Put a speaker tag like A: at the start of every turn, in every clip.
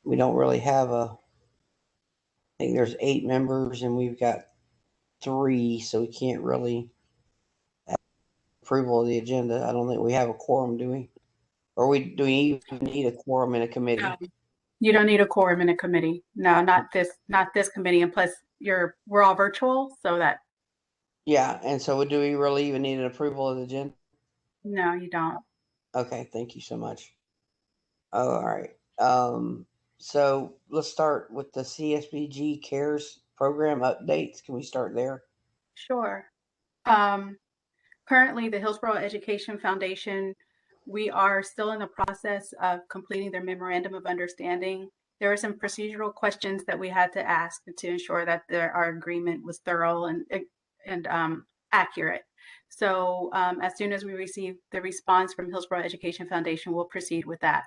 A: We don't really have I think there's 8 members and we've got 3, so we can't really have approval of the agenda. I don't think we have a quorum, do we? Or do we even need a quorum in a committee?
B: No, you don't need a quorum in a committee. No, not this committee. And plus we're all virtual, so that.
A: Yeah, and so do we really even need an approval of the agenda?
B: No, you don't.
A: Okay, thank you so much. All right. So let's start with the Csbg CARES program updates. Can we start there?
B: Sure. Currently, the Hillsborough Education Foundation, we are still in the process of completing their memorandum of understanding. There are some procedural questions that we had to ask to ensure that our agreement was thorough and accurate. So as soon as we receive the response from Hillsborough Education Foundation, we'll proceed with that.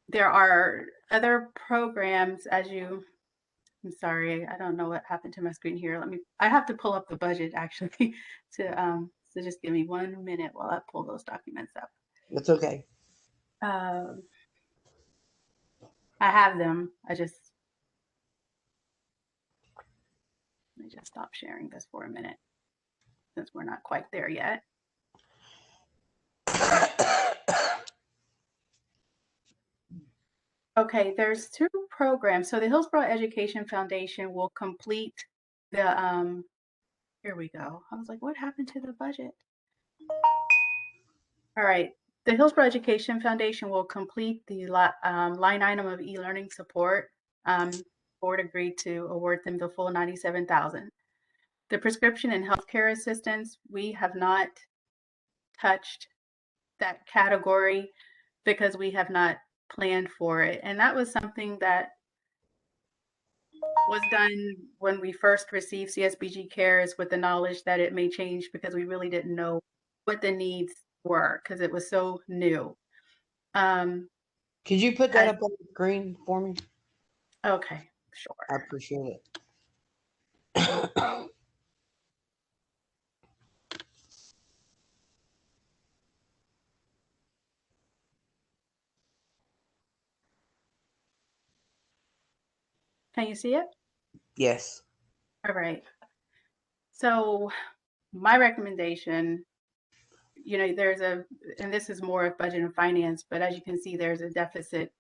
B: There are other programs, I'm sorry, I don't know what happened to my screen here. I have to pull up the budget actually so just give me 1 minute while I pull those documents up.
A: That's okay.
B: I have them. Let me just stop sharing this for a minute since we're not quite there yet. Okay, there's 2 programs. So the Hillsborough Education Foundation will complete the, here we go. I was like, what happened to the budget? All right, the Hillsborough Education Foundation will complete the line item of e-learning support. Board agreed to award them the full $97,000. The prescription and healthcare assistance, we have not touched that category because we have not planned for it. And that was something that was done when we first received Csbg CARES with the knowledge that it may change because we really didn't know what the needs were because it was so new.
A: Could you put that up on the screen for me?
B: Okay, sure.
A: I appreciate it.
B: Can you see it?
A: Yes.
B: All right. So my recommendation, and this is more of budget and finance, but as you can see, there's a deficit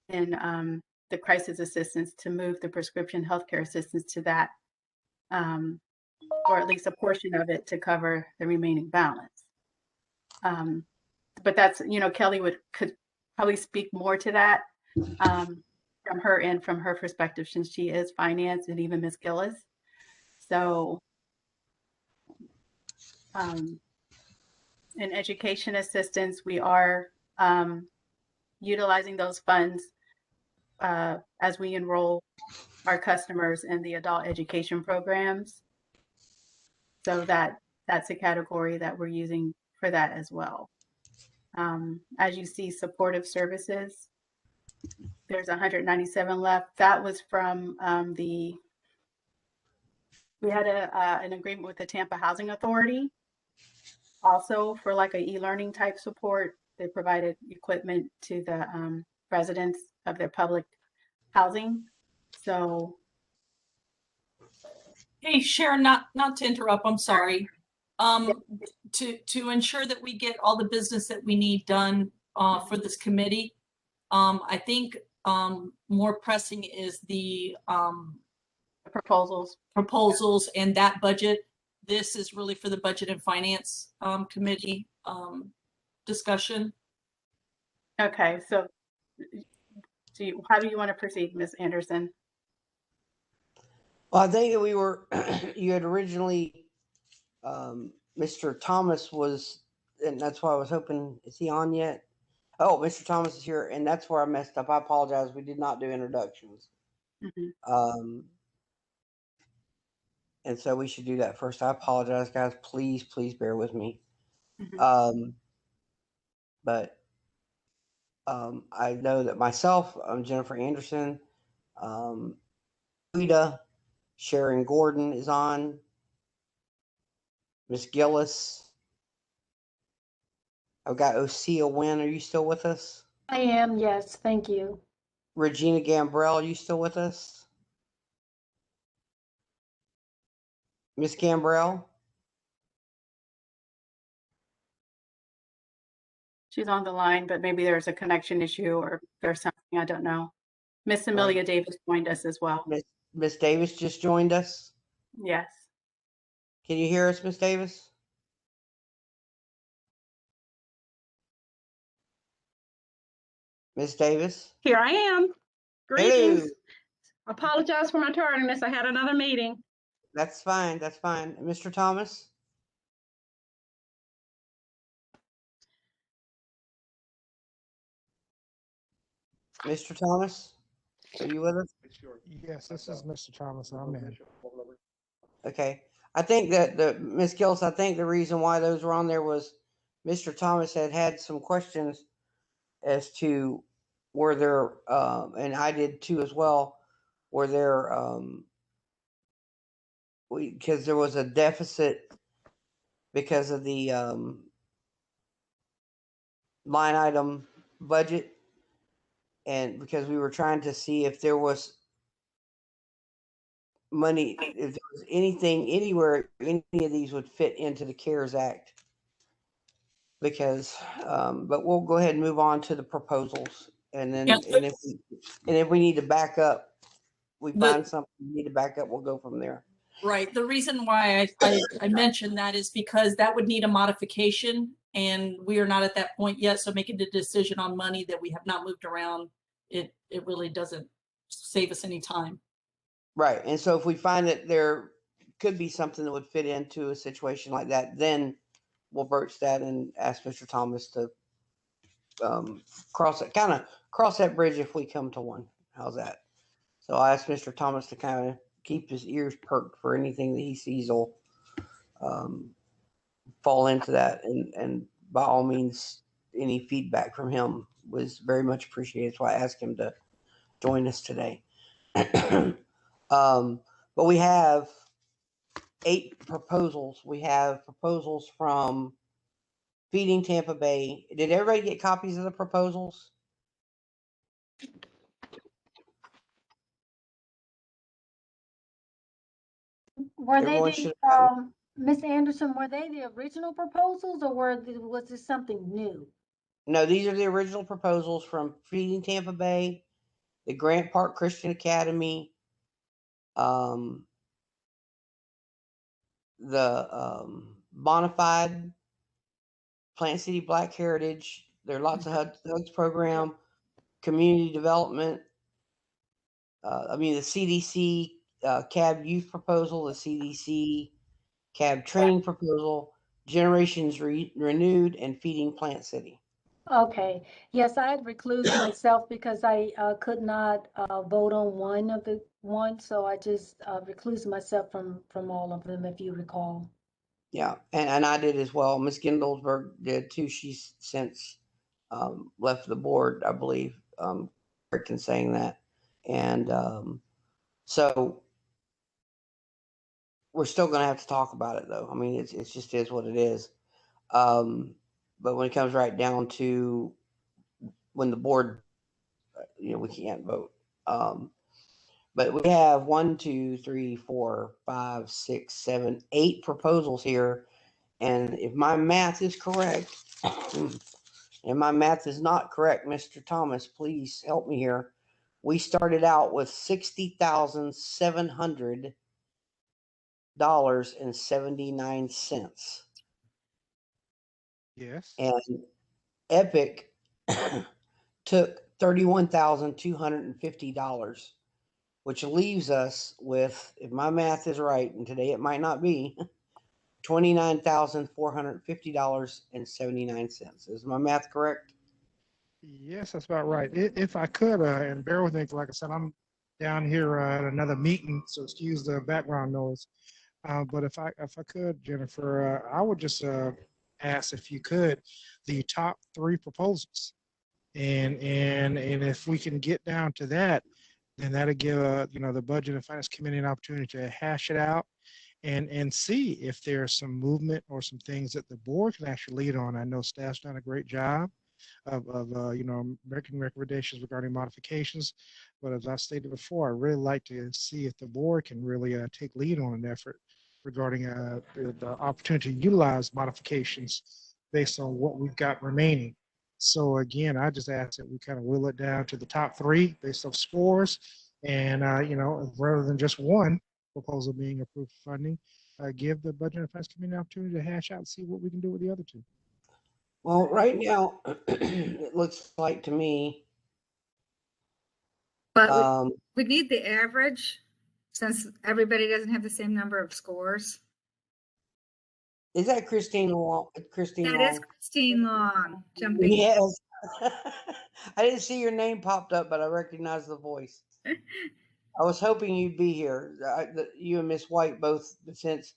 B: in the crisis assistance to move the prescription healthcare assistance to that, or at least a portion of it to cover the remaining balance. But that's, Kelly could probably speak more to that from her end, from her perspective, since she is finance, and even Ms. Gillis. So in education assistance, we are utilizing those funds as we enroll our customers in the adult education programs. So that's a category that we're using for that as well. As you see, supportive services, there's 197 left. That was from we had an agreement with the Tampa Housing Authority also for like a e-learning type support. They provided equipment to the residents of their public housing. So,
C: hey Sharon, not to interrupt, I'm sorry. To ensure that we get all the business that we need done for this committee, I think more pressing is the
B: proposals
C: and that budget. This is really for the budget and finance committee discussion.
B: Okay, so how do you want to proceed, Ms. Anderson?
A: Well, I think you had originally, Mr. Thomas was, and that's why I was hoping, is he on yet? Oh, Mr. Thomas is here, and that's where I messed up. I apologize. We did not do introductions. Mm-hmm. And so we should do that first. I apologize, guys. Please bear with me. Mm-hmm. But I know that myself, I'm Jennifer Anderson, Rita, Sharon Gordon is on, Miss Gillis, I've got Osea Wynn. Are you still with us?
D: I am, yes, thank you.
A: Regina Gambrell, are you still with us? Miss Gambrell?
B: She's on the line, but maybe there's a connection issue or there's something, I don't know. Miss Amelia Davis joined us as well.
A: Miss Davis just joined us.
B: Yes.
A: Can you hear us, Miss Davis? Miss Davis?
E: Here I am.
A: Hello.
E: Greetings. Apologize for my tardiness. I had another meeting.
A: That's fine. That's fine. Mr. Thomas? Mr. Thomas? Are you with us?
F: Yes, this is Mr. Thomas. I'm in.
A: Okay. I think that Miss Gillis, I think the reason why those were on there was Mr. Thomas had some questions as to were there, and I did too as well, were there, because there was a deficit because of the line item budget, and because we were trying to see if there was money, if there was anything anywhere any of these would fit into the CARES Act. Because but we'll go ahead and move on to the proposals, and then
C: Yes.
A: and if we need to back up, we
C: The-
A: find something we need to back up, we'll go from there.
C: Right. The reason why I mentioned that is because that would need a modification, and we are not at that point yet. So making the decision on money that we have not moved around, it really doesn't save us any time.
A: Right. And so if we find that there could be something that would fit into a situation like that, then we'll broach that and ask Mr. Thomas to cross that bridge if we come to one. How's that? So I asked Mr. Thomas to kind of keep his ears perked for anything that he sees will fall into that. And by all means, any feedback from him was very much appreciated. So I asked him to join us today. But we have 8 proposals. We have proposals from Feeding Tampa Bay. Did everybody get copies of the proposals?
D: Were they
A: Everyone
D: the,
A: should have gotten-
D: Ms. Anderson, were they the original proposals or was this something new?
A: No, these are the original proposals from Feeding Tampa Bay, the Grant Park Christian Academy, the Bonafide, Plant City Black Heritage. There are lots of HUDs program, community development. The CDC CAB youth proposal, the CDC CAB training proposal, Generations Renewed, and Feeding Plant City.
D: Okay, yes, I had reclused myself because I could not vote on one, so I just reclused myself from all of them, if you recall.
A: Yeah, and I did as well. Ms. Gendelsberg did too. She's since left the board, I believe. Correct in saying that. And so we're still going to have to talk about it, though. I mean, it's just is what it is. But when it comes right down to when the board, we can't vote. But we have 1, 2, 3, 4, 5, 6, 7, 8 proposals here. And if my math is correct, and my math is not correct, Mr. Thomas, please help me here. We started out with $60,700.79.
F: Yes.
A: And Epic took $31,250, which leaves us with, if my math is right, and today it might not be, $29,450.79. Is my math correct?
F: Yes, that's about right. If I could, and bear with me, like I said, I'm down here at another meeting, so excuse the background noise. But if I could, Jennifer, I would just ask if you could the top 3 proposals, and if we can get down to that, then that'll give the Budget and Finance Committee an opportunity to hash it out and see if there's some movement or some things that the board can actually lead on. I know staff's done a great job of making recommendations regarding modifications, but as I stated before, I really like to see if the board can really take lead on an effort regarding the opportunity to utilize modifications based on what we've got remaining. So again, I just ask that we kind of will it down to the top 3 based off scores, and rather than just one proposal being approved for funding, give the Budget and Finance Committee an opportunity to hash out and see what we can do with the other 2.
A: Well, right now, it looks like to me,
G: But we need the average since everybody doesn't have the same number of scores.
A: is that Christine Long? Christine
G: That is
A: Long?
G: Christine Long jumping.
A: Yes. I didn't see your name popped up, but I recognized the voice. I was hoping you'd be here. You and Miss White both, since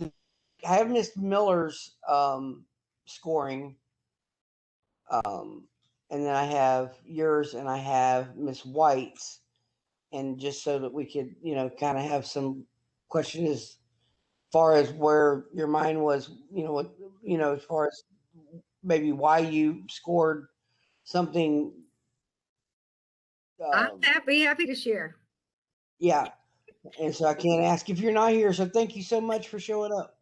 A: I have Miss Miller's scoring, and then I have yours, and I have Miss White's, and just so that we could, kind of have some question as far as where your mind was, as far as maybe why you scored something.
G: I'm happy to share.
A: Yeah. And so I can't ask if you're not here. So thank you so much for showing up.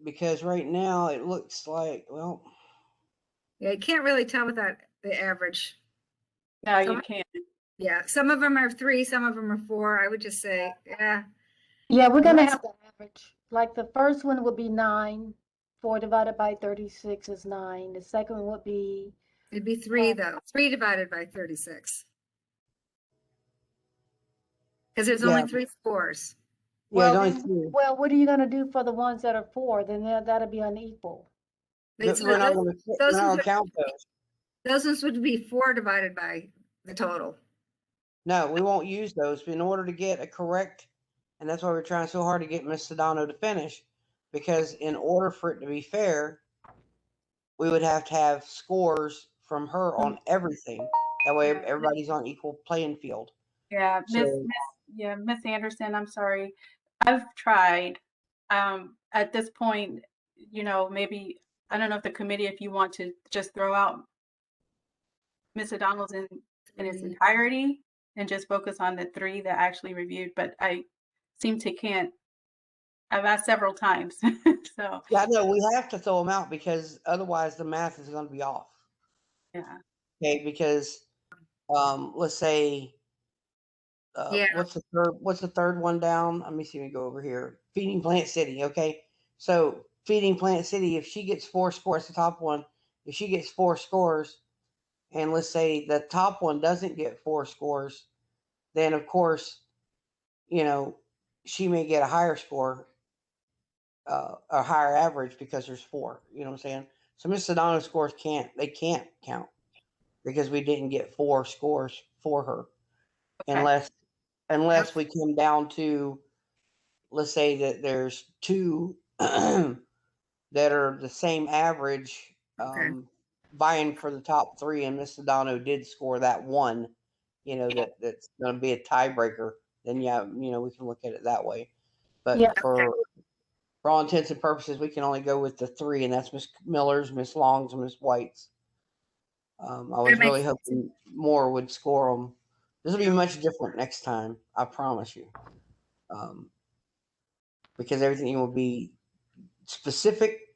A: Because right now it looks like, well,
G: Yeah, you can't really tell without the average.
B: No, you can't.
G: Yeah, some of them are 3, some of them are 4. I would just say, yeah.
D: Yeah, we're gonna have the average. Like the first one would be 9. 4 divided by 36 is 9. The second one would be,
G: It'd be 3 though. 3 divided by 36. Because there's only 3 scores.
A: yeah,
D: well,
A: it's
D: then,
A: only 2.
D: well, what are you gonna do for the ones that are 4? Then that'll be unequal.
G: It's
A: We're not
G: not-
A: going
G: those
A: to
G: ones
A: count those.
G: Those ones would be 4 divided by the total.
A: No, we won't use those in order to get a correct. And that's why we're trying so hard to get Miss Sedano to finish, because in order for it to be fair, we would have to have scores from her on everything. That way everybody's on equal playing field.
B: Yeah,
A: So-
B: Miss Anderson, I'm sorry. I've tried. At this point, maybe I don't know if the committee, if you want to just throw out Miss O'Donnell's in its entirety and just focus on the 3 that actually reviewed, but I seem to can't. I've asked several times, so
A: Yeah, no, we have to throw them out because otherwise the math is going to be off.
B: yeah.
A: Okay, because let's say
G: Yeah.
A: what's the third one down? Let me see. We go over here. Feeding Plant City. Okay, so Feeding Plant City, if she gets 4 scores, the top one, if she gets 4 scores, and let's say the top one doesn't get 4 scores, then of course, she may get a higher score, a higher average because there's 4. You know what I'm saying? So Miss Sedano's scores can't count because we didn't get 4 scores for her,
B: Okay.
A: unless we come down to, let's say that there's 2 that are the same average,
G: Okay.
A: vying for the top 3, and Miss Sedano did score that one, that's going to be a tiebreaker. Then we can look at it that way. But
D: Yeah.
A: for all intents and purposes, we can only go with the 3, and that's Miss Miller's, Miss Long's, and Miss White's. I was really hoping more would score them. This will be much different next time, I promise you. Because everything will be specific,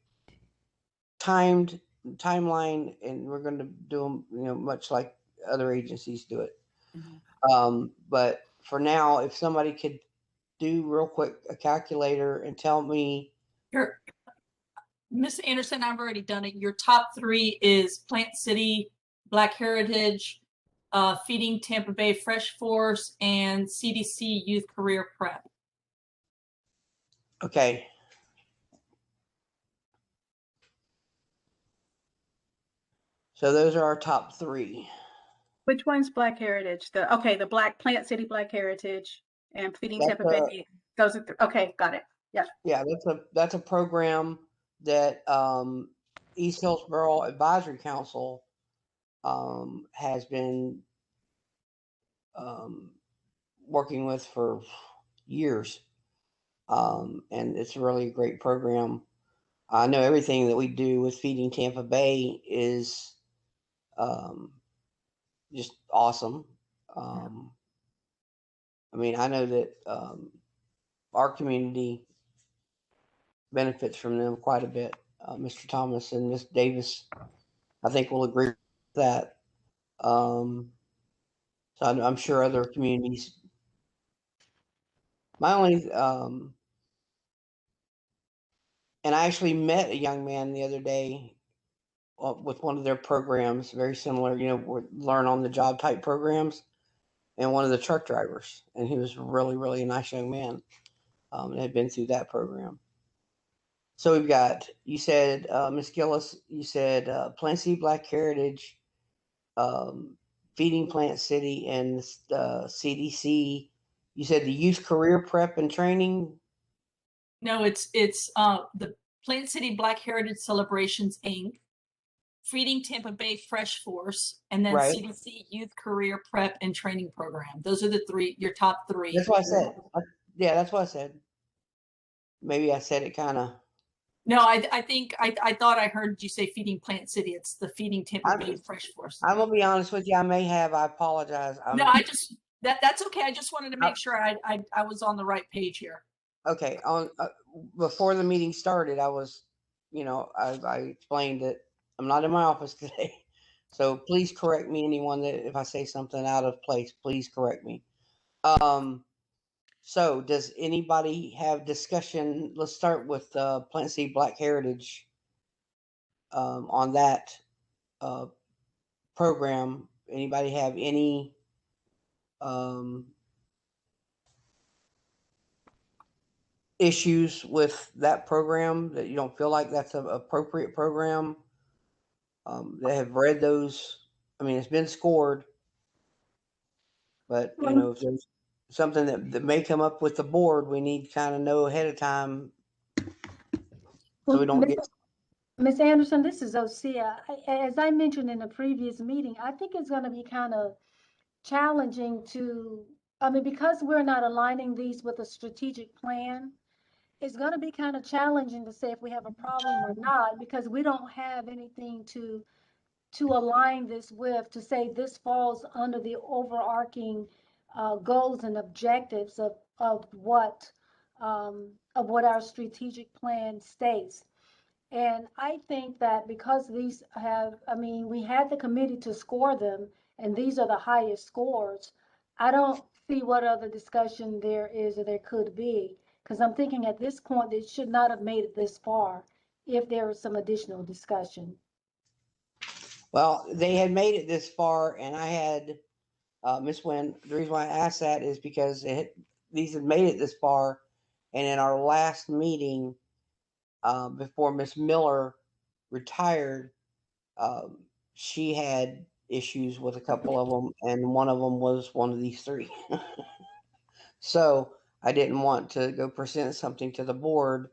A: timeline, and we're going to do them, much like other agencies do it. But for now, if somebody could do real quick a calculator and tell me.
C: Miss Anderson, I've already done it. Your top 3 is Plant City, Black Heritage, Feeding Tampa Bay, FRESHforce, and CDC Youth Career Prep.
A: Okay. So those are our top 3.
B: Which one's Black Heritage? The Black Plant City Black Heritage and Feeding
A: That's
B: Tampa Bay. Those are okay. Got it. Yeah.
A: Yeah, that's a program that East Hillsborough Advisory Council has been working with for years. And it's really a great program. I know everything that we do with Feeding Tampa Bay is just awesome. I mean, I know that our community benefits from them quite a bit. Mr. Thomas and Miss Davis, I think, will agree with that. So I'm sure other communities. My only, and I actually met a young man the other day with one of their programs, very similar, learn on the job type programs, and one of the truck drivers. And he was really, really a nice young man and had been through that program. So we've got, you said, Ms. Gillis, you said Plant City Black Heritage, Feeding Plant City, and CDC. You said the Youth Career Prep and Training.
C: No, it's the Plant City Black Heritage Celebrations, Inc., Feeding Tampa Bay FRESHforce, and then
A: Right.
C: CDC Youth Career Prep and Training Program. Those are the three, your top three.
A: That's what I said. Yeah, that's what I said. Maybe I said it kind of.
C: No, I think I thought I heard you say Feeding Plant City. It's the Feeding Tampa Bay FRESHforce.
A: I'm gonna be honest with you. I may have. I apologize.
C: No, that's okay. I just wanted to make sure I was on the right page here.
A: Okay. On before the meeting started, I was, I explained that I'm not in my office today, so please correct me. Anyone that if I say something out of place, please correct me. So does anybody have discussion? Let's start with Plant City Black Heritage on that program. Anybody have any issues with that program that you don't feel like that's an appropriate program? They have read those. I mean, it's been scored, but if there's something that may come up with the board, we need to kind of know ahead of time so we don't get.
D: Ms. Anderson, this is Osea. As I mentioned in the previous meeting, I think it's going to be kind of challenging because we're not aligning these with a strategic plan. It's going to be kind of challenging to say if we have a problem or not, because we don't have anything to align this with, to say this falls under the overarching goals and objectives of what our strategic plan states. And I think that because these we had the committee to score them, and these are the highest scores, I don't see what other discussion there is or there could be, because I'm thinking at this point, they should not have made it this far if there was some additional discussion.
A: Well, they had made it this far, and I had Miss Wynn. The reason why I asked that is because these had made it this far, and in our last meeting, before Miss Miller retired, she had issues with a couple of them, and one of them was one of these three. So I didn't want to go present something to the board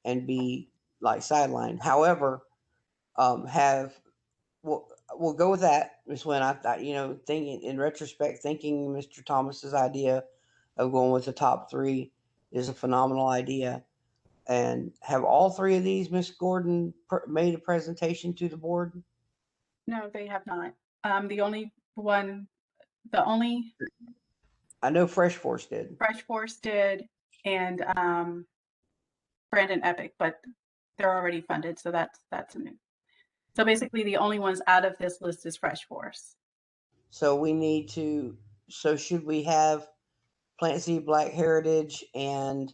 A: and be like sidelined. However, we'll go with that, Ms. Wynn. I thought, thinking in retrospect, thinking Mr. Thomas's idea of going with the top three is a phenomenal idea. And have all three of these, Ms. Gordon, made a presentation to the board?
B: No, they have not. I
A: know FRESHforce did.
B: FRESHforce did, and Brandon Epic, but they're already funded, so that's new. So basically, the only ones out of this list is FRESHforce.
A: So we need to. So should we have Plant City Black Heritage and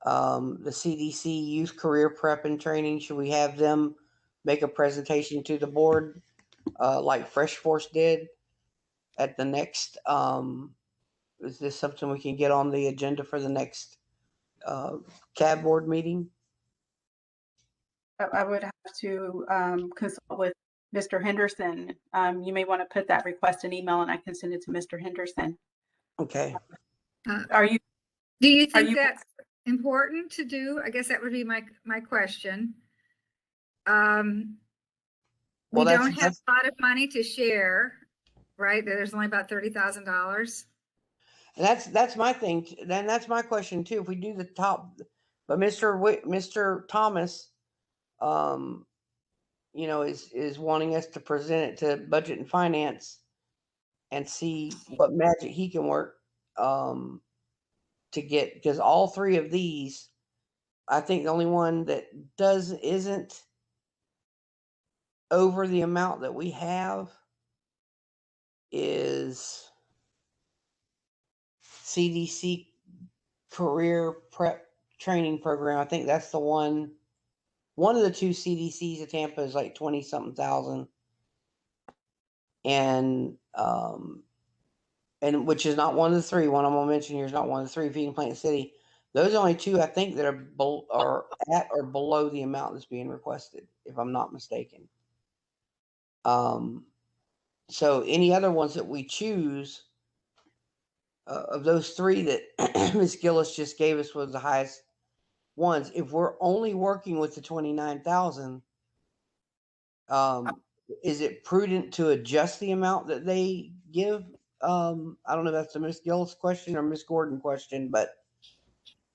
A: the CDC Youth Career Prep and Training? Should we have them make a presentation to the board like FRESHforce did at the next? Is this something we can get on the agenda for the next CAB board meeting?
B: I would have to consult with Mr. Henderson. You may want to put that request in email, and I can send it to Mr. Henderson.
A: Okay.
G: Do you think that's important to do? I guess that would be my question. We don't have a lot of money to share, right? There's only about $30,000.
A: That's my thing. Then that's my question too. If we do the top, but Mr. Thomas, you know, is wanting us to present it to Budget and Finance and see what magic he can work to get, because all three of these, I think the only one that isn't over the amount that we have is CDC Career Prep Training Program. I think that's the one. One of the two CDCs at Tampa is like 20 something thousand, and which is not one of the three. One I'm gonna mention here is not one of the three. Feeding Plant City. Those are only two I think that are at or below the amount that's being requested, if I'm not mistaken. So any other ones that we choose of those three that Ms. Gillis just gave us was the highest ones. If we're only working with the 29,000, is it prudent to adjust the amount that they give? I don't know if that's a Ms. Gillis question or Ms. Gordon question, but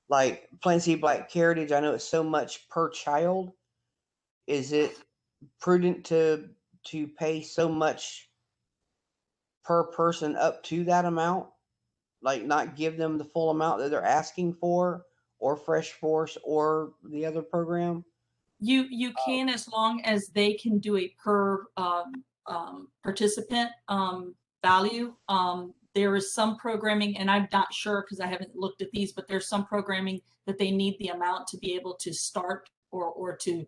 A: like Plain City Black Heritage, I know it's so much per child. Is it prudent to pay so much per person up to that amount? Like not give them the full amount that they're asking for, or FRESHforce or the other program?
C: You can, as long as they can do a per participant value. There is some programming, and I'm not sure because I haven't looked at these, but there's some programming that they need the amount to be able to start or to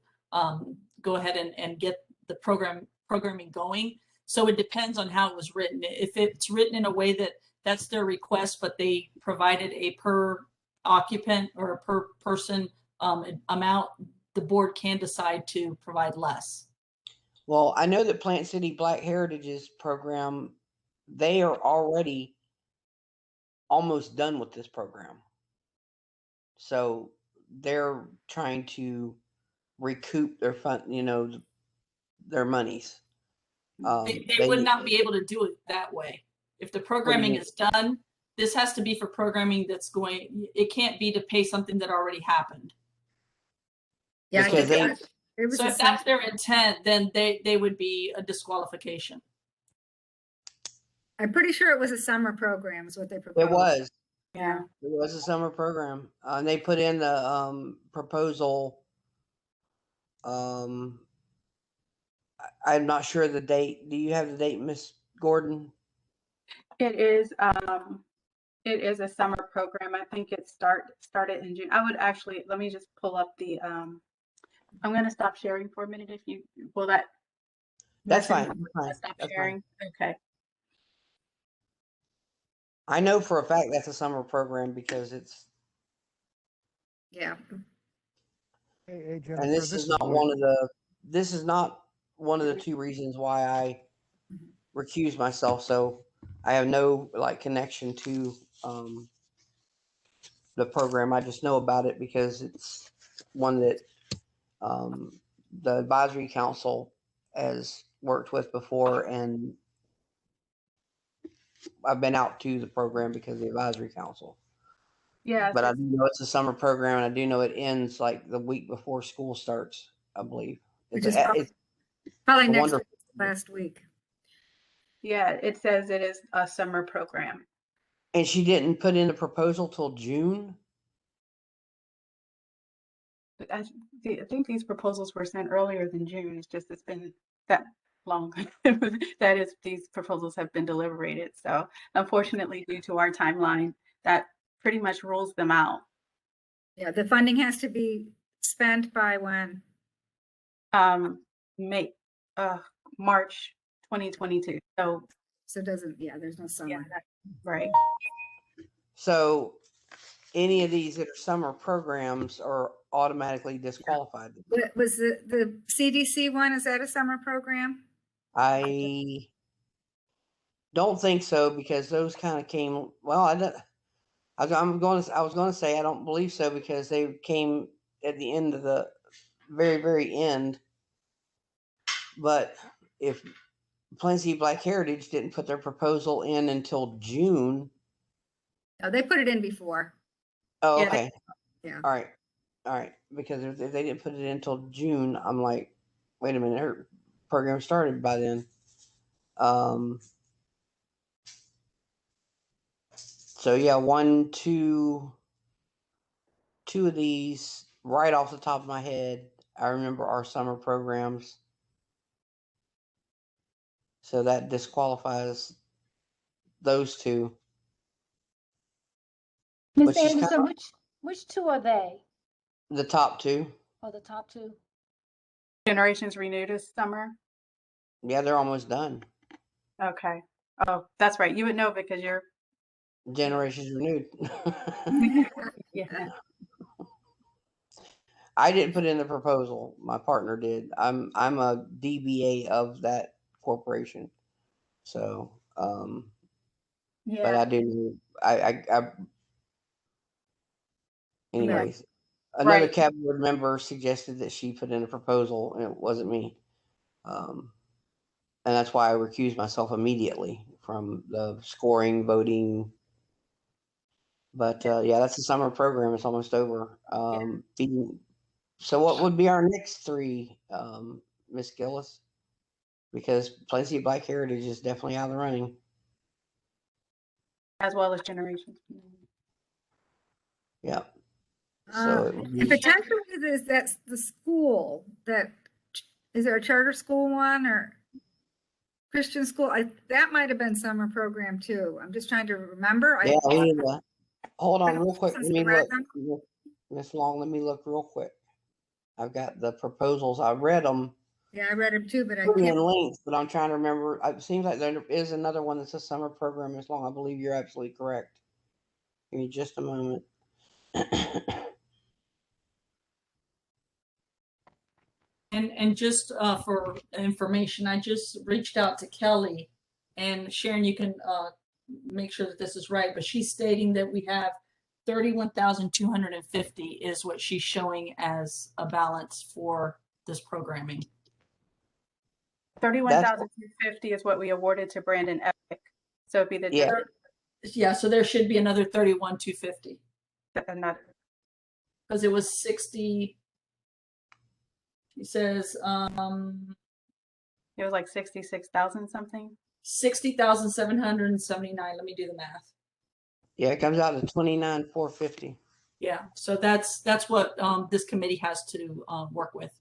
C: go ahead and get the programming going. So it depends on how it was written. If it's written in a way that that's their request, but they provided a per occupant or a per person amount, the board can decide to provide less.
A: Well, I know that Plant City Black Heritage's program, they are already almost done with this program. So they're trying to recoup their fund, their monies.
C: They would not be able to do it that way. If the programming is done, this has to be for programming that's going, it can't be to pay something that already happened.
G: Yeah, I
A: Because
G: think it was
C: So if that's their intent, then they would be a disqualification.
G: I'm pretty sure it was a summer program is what they proposed.
A: It was.
B: Yeah.
A: It was a summer program. And they put in the proposal. I'm not sure of the date. Do you have the date, Miss Gordon?
B: It is a summer program. I think it started in June. I would actually, let me just pull up the I'm going to stop sharing for a minute. If you will,
A: That's fine.
B: Stop
A: That's
B: sharing.
A: fine.
B: Okay.
A: I know for a fact that's a summer program because it's.
G: Yeah.
F: Hey, Jennifer,
A: And this is not one of the. This is not one of the two reasons why I recuse myself. So I have no connection to the program. I just know about it because it's one that the advisory council has worked with before, and I've been out to the program because of the advisory council.
B: Yeah.
A: But I do know it's a summer program, and I do know it ends like the week before school starts, I believe.
G: Which is probably next week, last week.
B: Yeah, it says it is a summer program.
A: And she didn't put in the proposal till June?
B: I think these proposals were sent earlier than June. It's been that long. That is, these proposals have been deliberated. So unfortunately, due to our timeline, that pretty much rules them out.
G: Yeah, the funding has to be spent by when?
B: March 2022. So
G: it doesn't, there's no summer.
B: yeah, right.
A: So any of these that are summer programs are automatically disqualified.
G: Was the CDC one, is that a summer program?
A: I don't think so, because those kind of came, well, I was going to say I don't believe so, because they came at the end of the very, very end. But if Plain City Black Heritage didn't put their proposal in until June,
G: Oh, they put it in before.
A: Oh,
B: Yeah,
A: okay.
G: Yeah.
A: All right. Because if they didn't put it in until June, I'm like, wait a minute, her program started by then. So yeah, two of these right off the top of my head. I remember our summer programs. So that disqualifies those two.
D: Ms.
A: Which is kind
D: Anderson, which two are they?
A: of the top two.
D: Or the top two?
B: Generations Renewed this summer.
A: Yeah, they're almost done.
B: Okay. Oh, that's right. You would know because you're.
A: Generations Renewed.
B: Yeah.
A: I didn't put in the proposal. My partner did. I'm a DBA of that corporation. So, but
B: Yeah.
A: I do. I anyways, another
B: Right.
A: cabinet board member suggested that she put in a proposal, and it wasn't me. And that's why I recused myself immediately from the scoring, voting. But yeah, that's the summer program. It's almost over. So what would be our next three, Miss Gillis? Because Plenty of Black Heritage is definitely out of the running.
B: As well as Generations.
A: Yeah. So it would
G: And
A: be,
G: potentially that's the school that, is there a charter school one or Christian school? That might have been summer program too. I'm just trying to remember.
A: yeah, we need to hold on real quick. Let
G: Since I
A: me
G: read
A: look, Miss Long. Let me look real quick. I've got the proposals. I read them.
G: Yeah, I read them too, but I
A: Pretty in
G: can't.
A: length, but I'm trying to remember. It seems like there is another one that's a summer program, Miss Long. I believe you're absolutely correct. Give me just a moment.
C: And just for information, I just reached out to Kelly, and Sharon, you can make sure that this is right, but she's stating that we have 31,250 is what she's showing as a balance for this programming.
B: 31,250 is what we awarded to Brandon Epic. So it'd be the
A: Yeah.
C: Yeah, so there should be another 31,250
B: another.
C: because it was 60. She says
B: It was like 66,000 something.
C: 60,779. Let me do the math.
A: Yeah, it comes out to 29,450.
C: Yeah, so that's what this committee has to work with.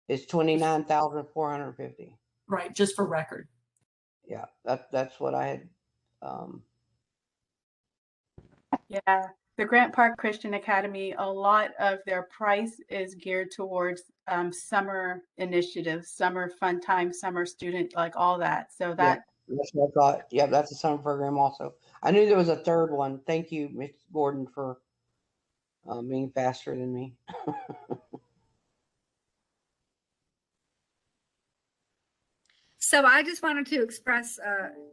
A: It's 29,450.
C: Right, just for record.
A: Yeah, that's what I had.
B: Yeah, the Grant Park Christian Academy, a lot of their price is geared towards summer initiatives, summer fun time, summer student, like all that. So that.
A: Yeah, that's what I thought. Yeah, that's a summer program also. I knew there was a third one. Thank you, Ms. Gordon, for being faster than me.
G: So I just wanted to express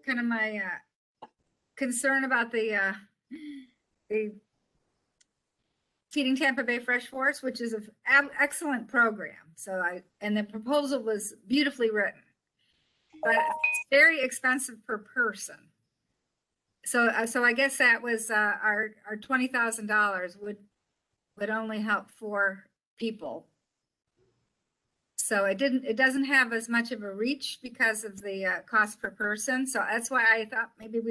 G: kind of my concern about the Feeding Tampa Bay FRESHforce, which is an excellent program. And the proposal was beautifully written, but it's very expensive per person. So I guess that was our $20,000 would only help 4 people. So it doesn't have as much of a reach because of the cost per person. So that's why I thought maybe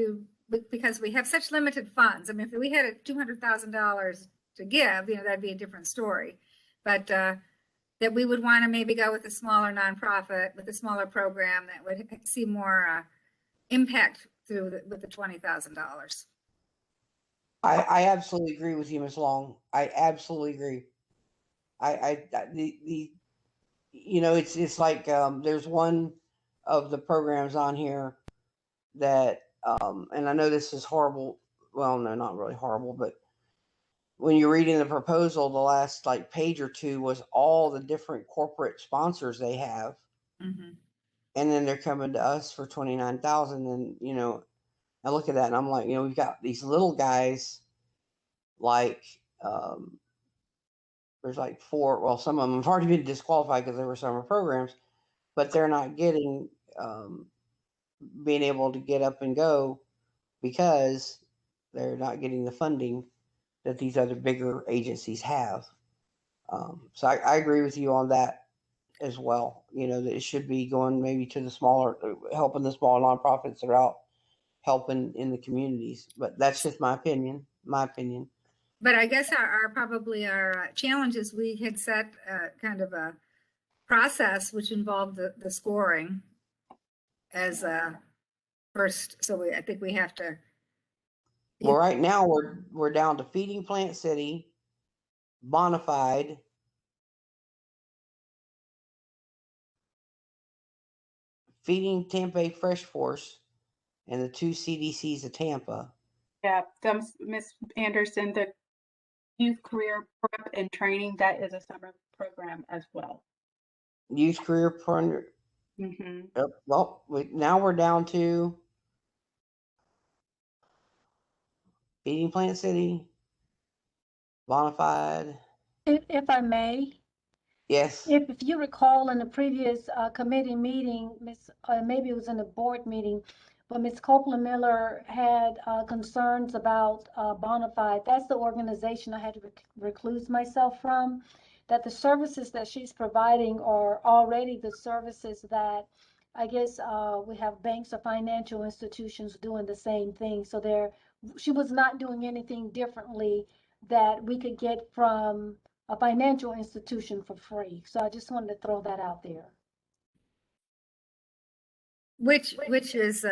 G: because we have such limited funds. I mean, if we had $200,000 to give, that'd be a different story. But that we would want to maybe go with a smaller nonprofit with a smaller program that would see more impact with the $20,000.
A: I absolutely agree with you, Ms. Long. I absolutely agree. It's like there's one of the programs on here that and I know this is horrible. Well, no, not really horrible, but when you're reading the proposal, the last like page or two was all the different corporate sponsors they have.
G: Mm-hmm.
A: And then they're coming to us for 29,000. And, I look at that and I'm like, we've got these little guys like, there's like 4, well, some of them have already been disqualified because they were summer programs, but they're not getting, being able to get up and go because They're not getting the funding that these other bigger agencies have. So I agree with you on that as well. You know, that it should be going maybe to the smaller, helping the smaller nonprofits that are out helping in the communities. But that's just my opinion.
G: But I guess our challenges, we had set kind of a process which involved the scoring as a first. So I think we have to.
A: Well, right now we're down to Feeding Plant City, Bonafide, Feeding Tampa FRESHforce, and the 2 CDCs of Tampa.
B: Yeah, Ms. Anderson, the youth career prep and training, that is a summer program as well.
A: Youth Career Partner.
B: Mm-hmm.
A: Well, now we're down to Feeding Plant City, Bonafide.
D: If I may,
A: Yes.
D: if you recall in the previous committee meeting, maybe it was in the board meeting, but Ms. Copeland Miller had concerns about Bonafide. That's the organization I had to recluse myself from, that the services that she's providing are already the services that I guess we have banks or financial institutions doing the same thing. So she was not doing anything differently that we could get from a financial institution for free. So I just wanted to throw that out there.
G: Which is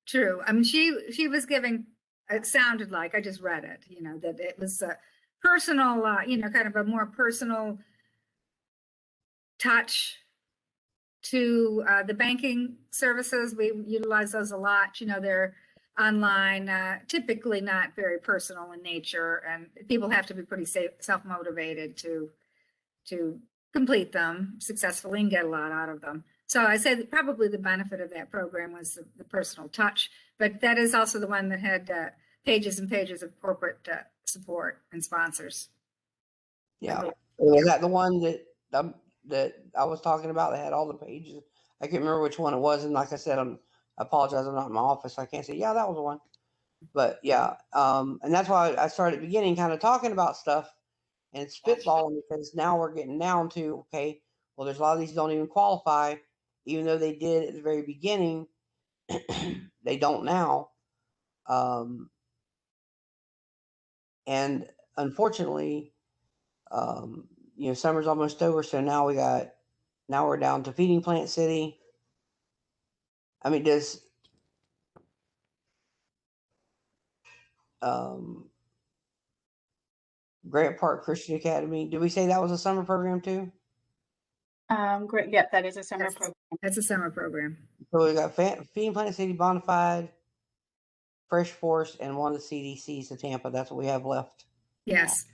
G: true. I mean, she was giving, it sounded like, I just read it, you know, that it was personal, you know, kind of a more personal touch to the banking services. We utilize those a lot. You know, they're online, typically not very personal in nature, and people have to be pretty self-motivated to complete them successfully and get a lot out of them. So I say that probably the benefit of that program was the personal touch, but that is also the one that had pages and pages of corporate support and sponsors.
A: Yeah. Was that the one that I was talking about that had all the pages? I can't remember which one it was. And like I said, I apologize. I'm not in my office. I can't say, yeah, that was the one. But yeah. And that's why I started at the beginning kind of talking about stuff and spitballing, because now we're getting down to, okay, well, there's a lot of these don't even qualify, even though they did at the very beginning. They don't now. And unfortunately, you know, summer's almost over. So now we're down to Feeding Plant City. I mean, does Grant Park Christian Academy, did we say that was a summer program too?
B: Great. Yep, that is a summer program.
G: That's a summer program.
A: So we got Feeding Plant City, Bonafide, FRESHforce, and one of the CDCs of Tampa. That's what we have left.
G: Yes.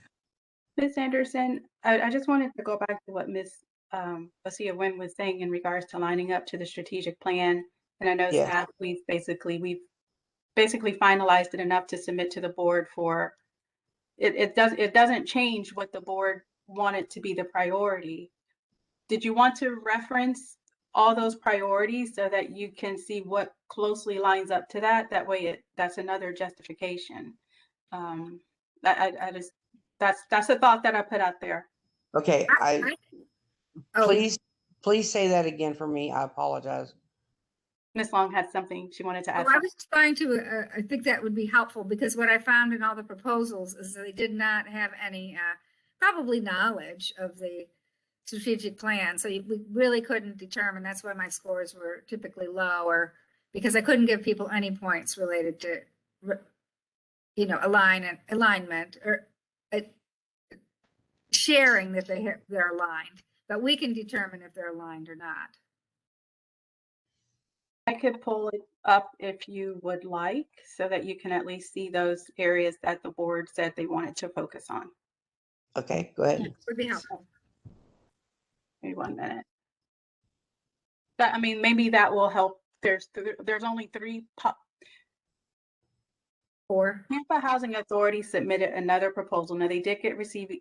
B: Ms. Anderson, I just wanted to go back to what Ms. Basia Wynn was saying in regards to lining up to the strategic plan. And I know staff, we've basically finalized it enough to submit to the board for it doesn't change what the board wanted to be the priority. Did you want to reference all those priorities so that you can see what closely lines up to that? That way that's another justification. That's a thought that I put out there.
A: Okay. Please say that again for me. I apologize.
B: Ms. Long had something she wanted to add.
G: I was trying to, I think that would be helpful, because what I found in all the proposals is that they did not have any probably knowledge of the strategic plan. So we really couldn't determine. That's why my scores were typically lower, because I couldn't give people any points related to, you know, alignment or sharing that they're aligned. But we can determine if they're aligned or not.
B: I could pull it up if you would like, so that you can at least see those areas that the board said they wanted to focus on.
A: Okay, go ahead.
G: It would be helpful.
B: Maybe 1 minute. I mean, maybe that will help. There's only 3. Tampa Housing Authority submitted another proposal. Now, they did receive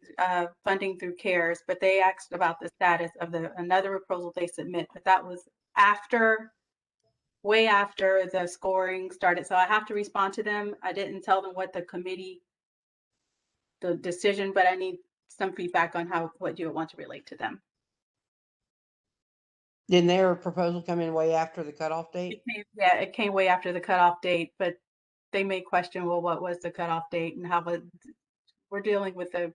B: funding through CARES, but they asked about the status of another proposal they submit. But that was after way after the scoring started. So I have to respond to them. I didn't tell them what the decision, but I need some feedback on what you would want to relate to them.
A: Didn't their proposal come in way after the cutoff date?
B: It came way after the cutoff date, but they may question, well, what was the cutoff date and we're dealing with the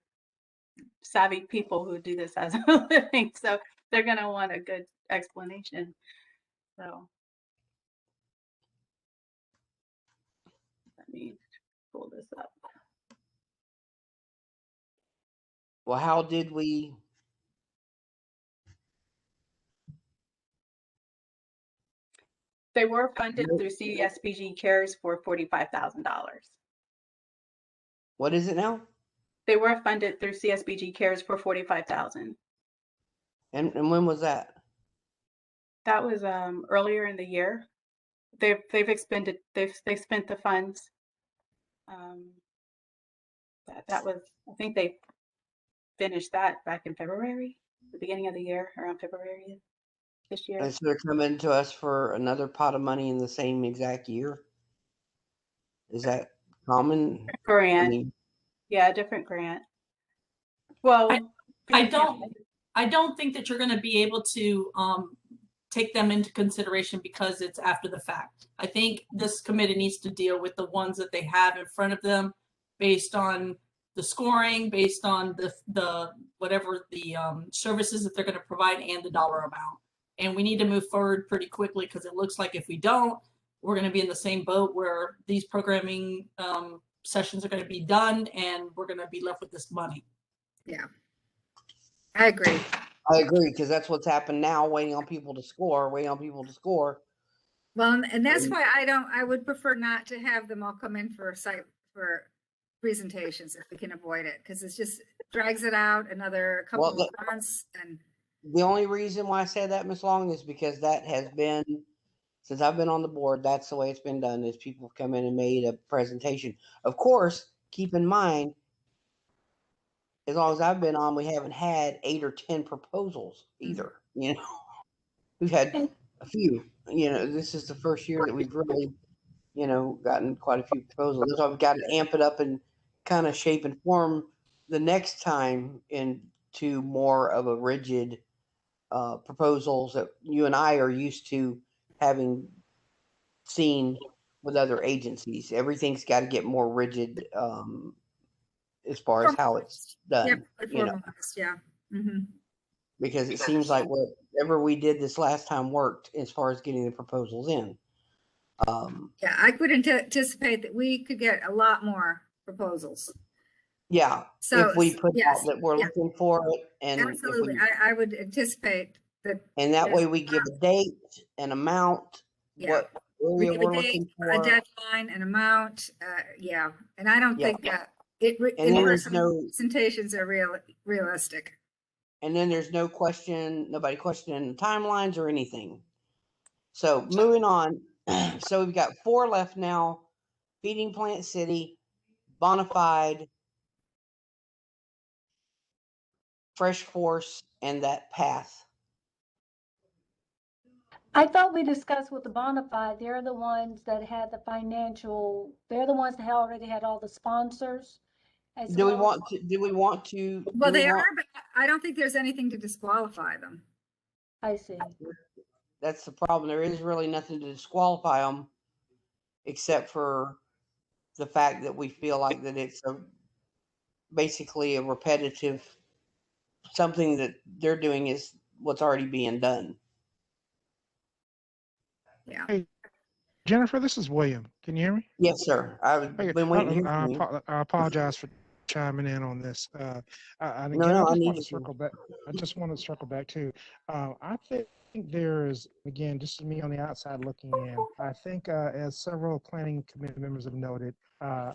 B: savvy people who do this as a living. So they're going to want a good explanation. So let me pull this up.
A: Well, how did we?
B: They were funded through Csbg Cares for $45,000.
A: What is it now?
B: They were funded through Csbg Cares for $45,000.
A: And when was that?
B: That was earlier in the year. They've spent the funds. That was, I think they finished that back in February, the beginning of the year, around February this year.
A: And so they're coming to us for another pot of money in the same exact year. Is that common?
B: Grant.
A: I mean,
B: Yeah, a different grant. Well,
C: I don't think that you're going to be able to take them into consideration because it's after the fact. I think this committee needs to deal with the ones that they have in front of them based on the scoring, based on the whatever the services that they're going to provide and the dollar amount. And we need to move forward pretty quickly because it looks like if we don't, we're going to be in the same boat where these programming sessions are going to be done and we're going to be left with this money.
G: Yeah, I agree.
A: I agree, because that's what's happened now, waiting on people to score.
G: Well, and that's why I would prefer not to have them all come in for presentations if we can avoid it, because it's just drags it out another couple of months. And
A: the only reason why I say that, Ms. Long, is because that has been, since I've been on the board, that's the way it's been done, is people have come in and made a presentation. Of course, keep in mind, as long as I've been on, we haven't had 8 or 10 proposals either. You know, we've had a few. You know, this is the first year that we've really, gotten quite a few proposals. That's why we've got to amp it up and kind of shape and form the next time into more of a rigid proposals that you and I are used to having seen with other agencies. Everything's got to get more rigid as far as how it's done.
G: Yeah. Mm-hmm.
A: Because it seems like whatever we did this last time worked as far as getting the proposals in.
G: Yeah, I could anticipate that we could get a lot more proposals.
A: Yeah,
G: so
A: if we put
G: yes,
A: out that we're looking for it, and
G: absolutely, I would anticipate that.
A: And that way we give a date, an amount, what area we're looking for,
G: a deadline, an amount. Yeah, and I don't think that in-person presentations are realistic.
A: And then there's nobody questioning the timelines or anything. So moving on. So we've got 4 left now: Feeding Plant City, Bonafide, FRESHforce, and that path.
D: I thought we discussed with the Bonafide, they're the ones that had they're the ones that already had all the sponsors.
A: Do we want to?
G: Well, they are, but I don't think there's anything to disqualify them.
D: I see.
A: That's the problem. There is really nothing to disqualify them, except for the fact that we feel like that it's basically a repetitive, something that they're doing is what's already being done.
G: Yeah.
F: Hey, Jennifer, this is William. Can you hear me?
A: Yes, sir. I've been waiting to hear from you.
F: I apologize for chiming in on this. I just want to circle back too. I think there is, again, just me on the outside looking in, I think as several planning committee members have noted, I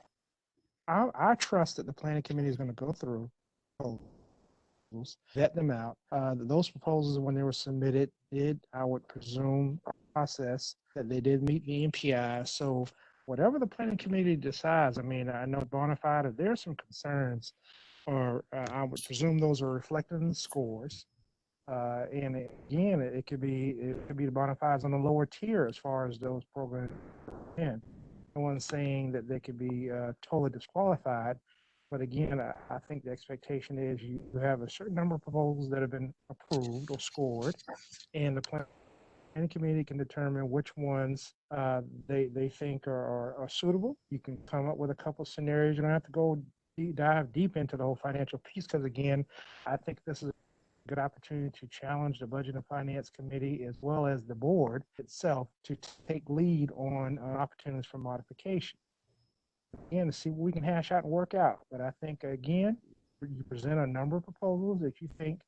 F: trust that the planning committee is going to go through, vet them out. Those proposals, when they were submitted, I would presume, process that they did meet the MPI. So whatever the planning committee decides, I mean, I know Bonafide, if there's some concerns, or I would presume those are reflected in the scores. And again, it could be the bona fides on the lower tier as far as those programs. No one's saying that they could be totally disqualified, but again, I think the expectation is you have a certain number of proposals that have been approved or scored, and the planning committee can determine which ones they think are suitable. You can come up with a couple of scenarios. You don't have to go dive deep into the whole financial piece, because again, I think this is a good opportunity to challenge the Budget and Finance Committee as well as the board itself to take lead on opportunities for modification. Again, to see what we can hash out and work out. But I think, again, you present a number of proposals that you think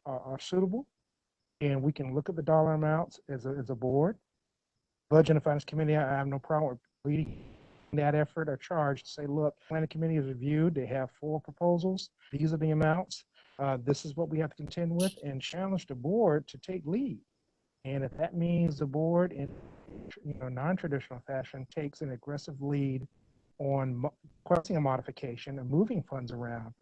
F: are suitable, and we can look at the dollar amounts as a board. Budget and Finance Committee, I have no problem with leading that effort or charge to say, look, planning committee has reviewed, they have 4 proposals. These are the amounts. This is what we have to contend with, and challenge the board to take lead. And if that means the board in non-traditional fashion takes an aggressive lead on requesting a modification and moving funds around.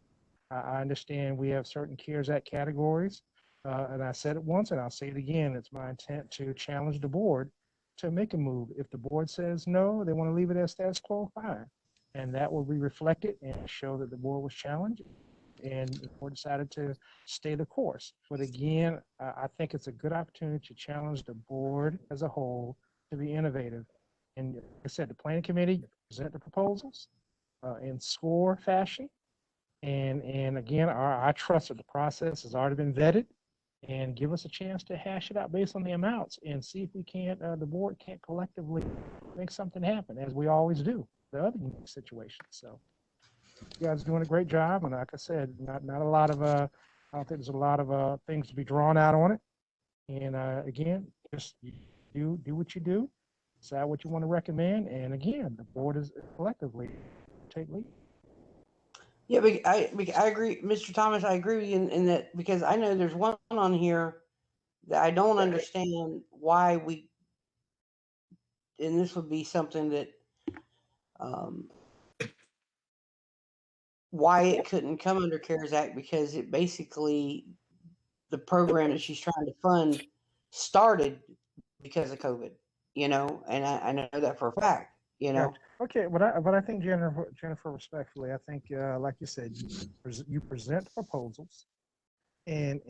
F: I understand we have certain CARES Act categories, and I said it once and I'll say it again. It's my intent to challenge the board to make a move. If the board says no, they want to leave it as status quo, fine. And that will be reflected and show that the board was challenged and the board decided to stay the course. But again, I think it's a good opportunity to challenge the board as a whole to be innovative. And like I said, the planning committee present the proposals in score fashion. And again, I trust that the process has already been vetted, and give us a chance to hash it out based on the amounts and see if we can't, the board can't collectively make something happen, as we always do, the other situations. So you guys are doing a great job. And like I said, not a lot of, I don't think there's a lot of things to be drawn out on it. And again, just do what you do, decide what you want to recommend. And again, the board is collectively take lead.
A: Yeah, but I agree, Mr. Thomas. I agree with you in that, because I know there's one on here that I don't understand why we, and this would be something that why it couldn't come under CARES Act, because it basically, the program that she's trying to fund started because of COVID, and I know that for a fact,
F: Gotcha. Okay, but I think Jennifer, respectfully, I think like you said, you present proposals and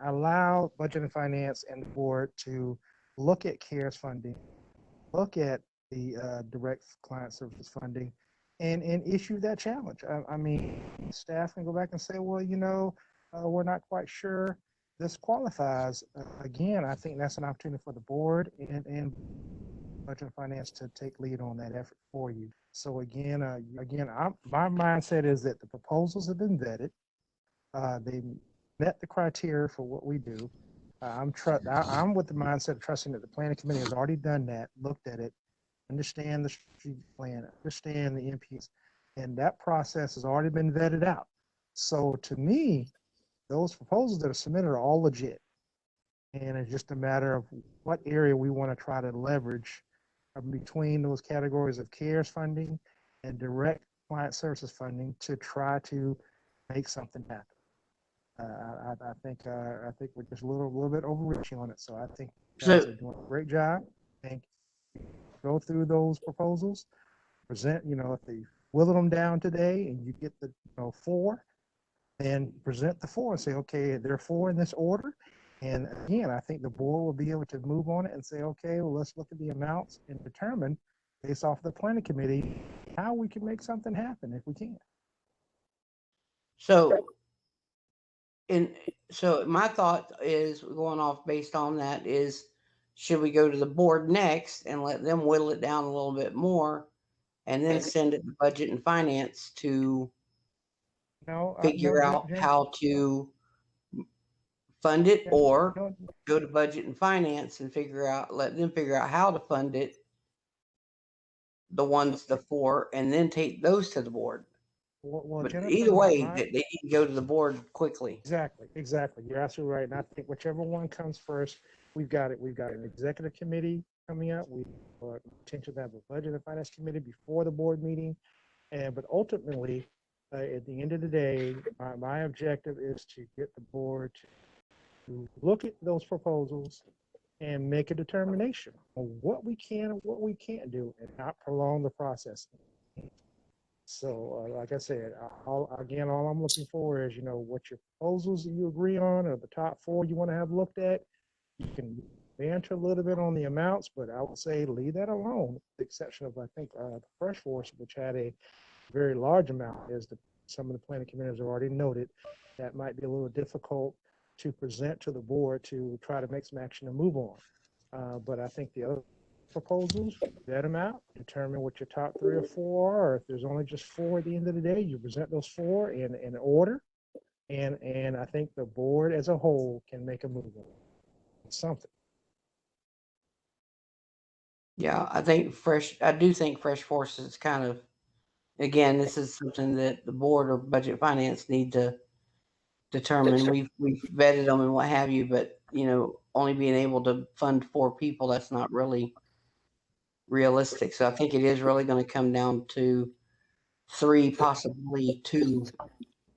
F: allow Budget and Finance and the board to look at CARES funding, look at the direct client services funding, and issue that challenge. I mean, staff can go back and say, well, we're not quite sure this qualifies. Again, I think that's an opportunity for the board and Budget and Finance to take lead on that effort for you. So again, my mindset is that the proposals have been vetted. They met the criteria for what we do. I'm with the mindset of trusting that the planning committee has already done that, looked at it, understand the strategic plan, understand the MPs, and that process has already been vetted out. So to me, those proposals that are submitted are all legit. And it's just a matter of what area we want to try to leverage between those categories of CARES funding and direct client services funding to try to make something happen. I think we're just a little bit overreaching on it. So I think you guys are doing a great job. Thank you. Go through those proposals, present, if they whittle them down today and you get the 4, then present the 4 and say, okay, there are 4 in this order. And again, I think the board will be able to move on it and say, okay, well, let's look at the amounts and determine, based off the planning committee, how we can make something happen if we can.
A: So my thought is, going off based on that, is should we go to the board next and let them whittle it down a little bit more, and then send it to Budget and Finance to figure out how to fund it, or go to Budget and Finance and let them figure out how to fund it, the 4, and then take those to the board.
F: Well,
A: but
F: Jennifer,
A: either way, they need to go to the board quickly.
F: Exactly. You're absolutely right. And I think whichever one comes first, we've got it. We've got an executive committee coming up. We are potentially have a Budget and Finance committee before the board meeting. But ultimately, at the end of the day, my objective is to get the board to to look at those proposals and make a determination on what we can and what we can't do and not prolong the process. So, like I said, all I'm looking for is, what your proposals that you agree on, or the top 4 you want to have looked at. You can banter a little bit on the amounts, but I would say leave that alone, with the exception of, I think, the FRESHforce, which had a very large amount, as some of the planning committees have already noted. That might be a little difficult to present to the board to try to make some action and move on. But I think the other proposals, vet them out, determine what your top 3 or 4 are, or if there's only just 4 at the end of the day, you present those 4 in order, and I think the board as a whole can make a move on something.
A: Yeah, I do think FRESHforce is kind of, again, this is something that the board or budget finance need to determine. We've vetted them and what have you, but only being able to fund 4 people, that's not really realistic. So I think it is really going to come down to 3, possibly 2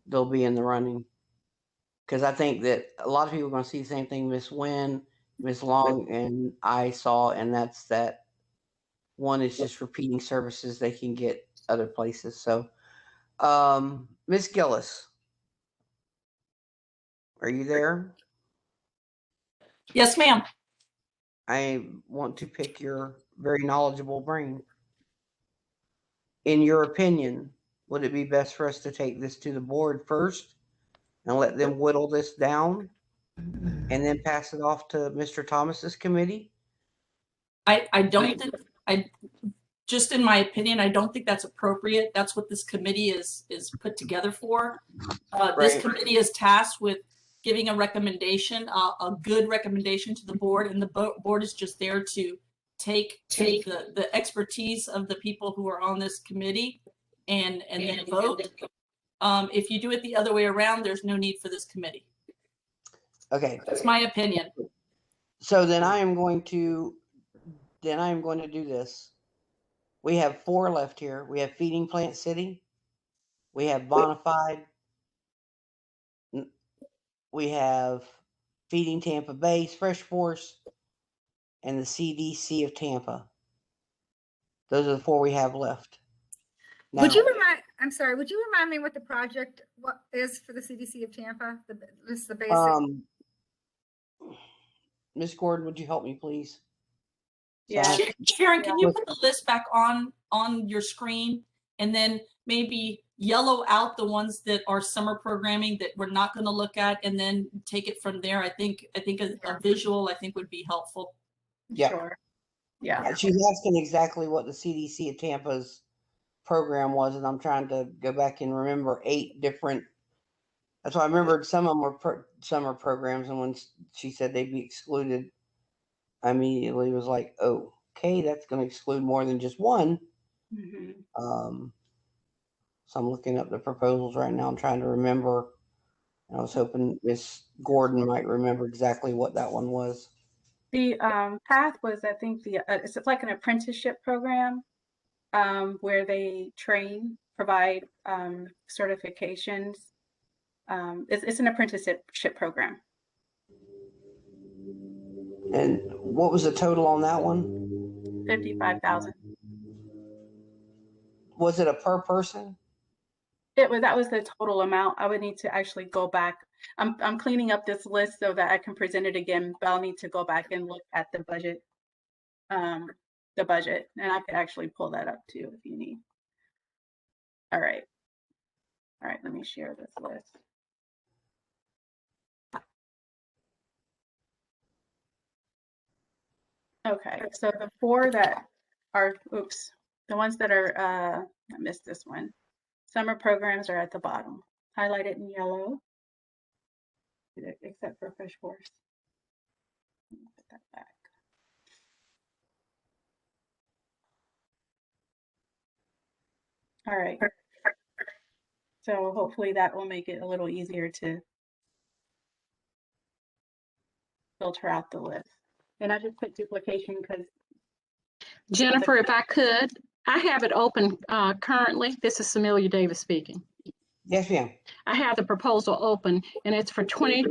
A: they'll be in the running. Because I think that a lot of people are going to see the same thing Miss Wynn, Miss Long, and I saw, and that's that one is just repeating services they can get other places. So, Miss Gillis, are you there?
C: Yes, ma'am.
A: I want to pick your very knowledgeable brain. In your opinion, would it be best for us to take this to the board first and let them whittle this down and then pass it off to Mr. Thomas's committee?
C: I don't think, just in my opinion, I don't think that's appropriate. That's what this committee is put together for. This committee is tasked with giving a recommendation, a good recommendation to the board, and the board is just there to take the expertise of the people who are on this committee and then vote. If you do it the other way around, there's no need for this committee.
A: Okay.
C: That's my opinion.
A: So then I am going to do this. We have 4 left here. We have Feeding Plant City. We have Bonafide. We have Feeding Tampa Bay, FRESHforce, and the CDC of Tampa. Those are the 4 we have left. Now,
G: Would you remind me what the project is for the CDC of Tampa? Just the basic.
A: Ms. Gordon, would you help me, please?
B: Yeah.
C: Sharon, can you put the list back on your screen and then maybe yellow out the ones that are summer programming that we're not going to look at, and then take it from there? I think a visual would be helpful.
A: Yeah.
B: Sure. Yeah.
A: She's asking exactly what the CDC of Tampa's program was, and I'm trying to go back and remember 8 different. That's why I remembered some of them were summer programs, and when she said they'd be excluded, I immediately was like, oh, okay, that's going to exclude more than just one.
B: Mm-hmm.
A: So I'm looking up the proposals right now. I'm trying to remember. And I was hoping Miss Gordon might remember exactly what that one was.
B: The path was, I think, it's like an apprenticeship program where they provide certifications. It's an apprenticeship program.
A: And what was the total on that one?
B: $55,000.
A: Was it a per person?
B: That was the total amount. I would need to actually go back. I'm cleaning up this list so that I can present it again, but I'll need to go back and look at the budget. And I could actually pull that up too if you need. All right, let me share this list. Okay, so the 4 that are, the ones that are, I missed this one. Summer programs are at the bottom, highlighted in yellow, except for FRESHforce. Put that back. All right. So hopefully that will make it a little easier to filter out the list. And I just put duplication because
E: Jennifer, if I could, I have it open currently. This is Samelia Davis speaking.
A: Yes, ma'am.
E: I have the proposal open, and it's for 20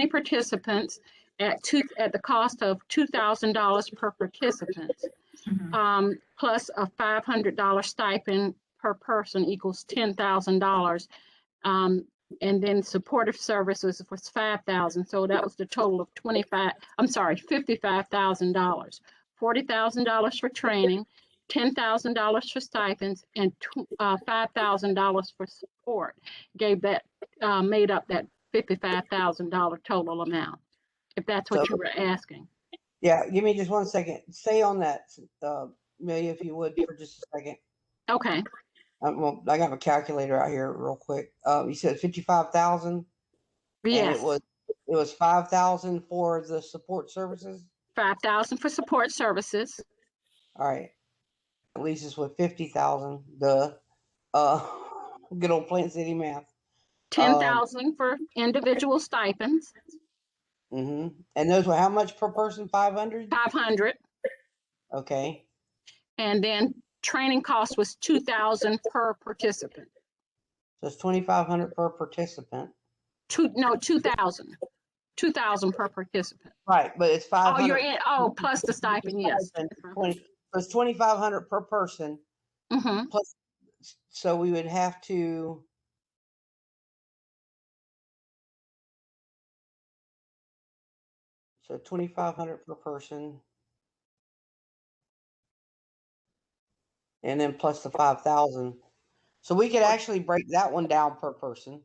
E: participants at the cost of $2,000 per participant, plus a $500 stipend per person equals $10,000. And then supportive services was $5,000. So that was the total of $55,000. $40,000 for training, $10,000 for stipends, and $5,000 for support. Made up that $55,000 total amount, if that's what you were asking.
A: Yeah, give me just 1 second. Stay on that, Amelia, if you would, for just a second.
E: Okay.
A: Well, I got my calculator out here real quick. You said 55,000,
E: Yes.
A: and it was 5,000 for the support services.
E: 5,000 for support services.
A: All right. At least it's with 50,000. The good old Plant City math.
E: 10,000 for individual stipends.
A: And those were how much per person? 500.
E: 500.
A: Okay.
E: And then training cost was 2,000 per participant.
A: So it's 2,500 per participant.
E: 2,000. 2,000 per participant.
A: Right, but it's 500.
E: Plus the stipend, yes.
A: So it's 2,500 per person. Plus, so we would have to. So 2,500 per person. And then plus the 5,000. So we could actually break that one down per person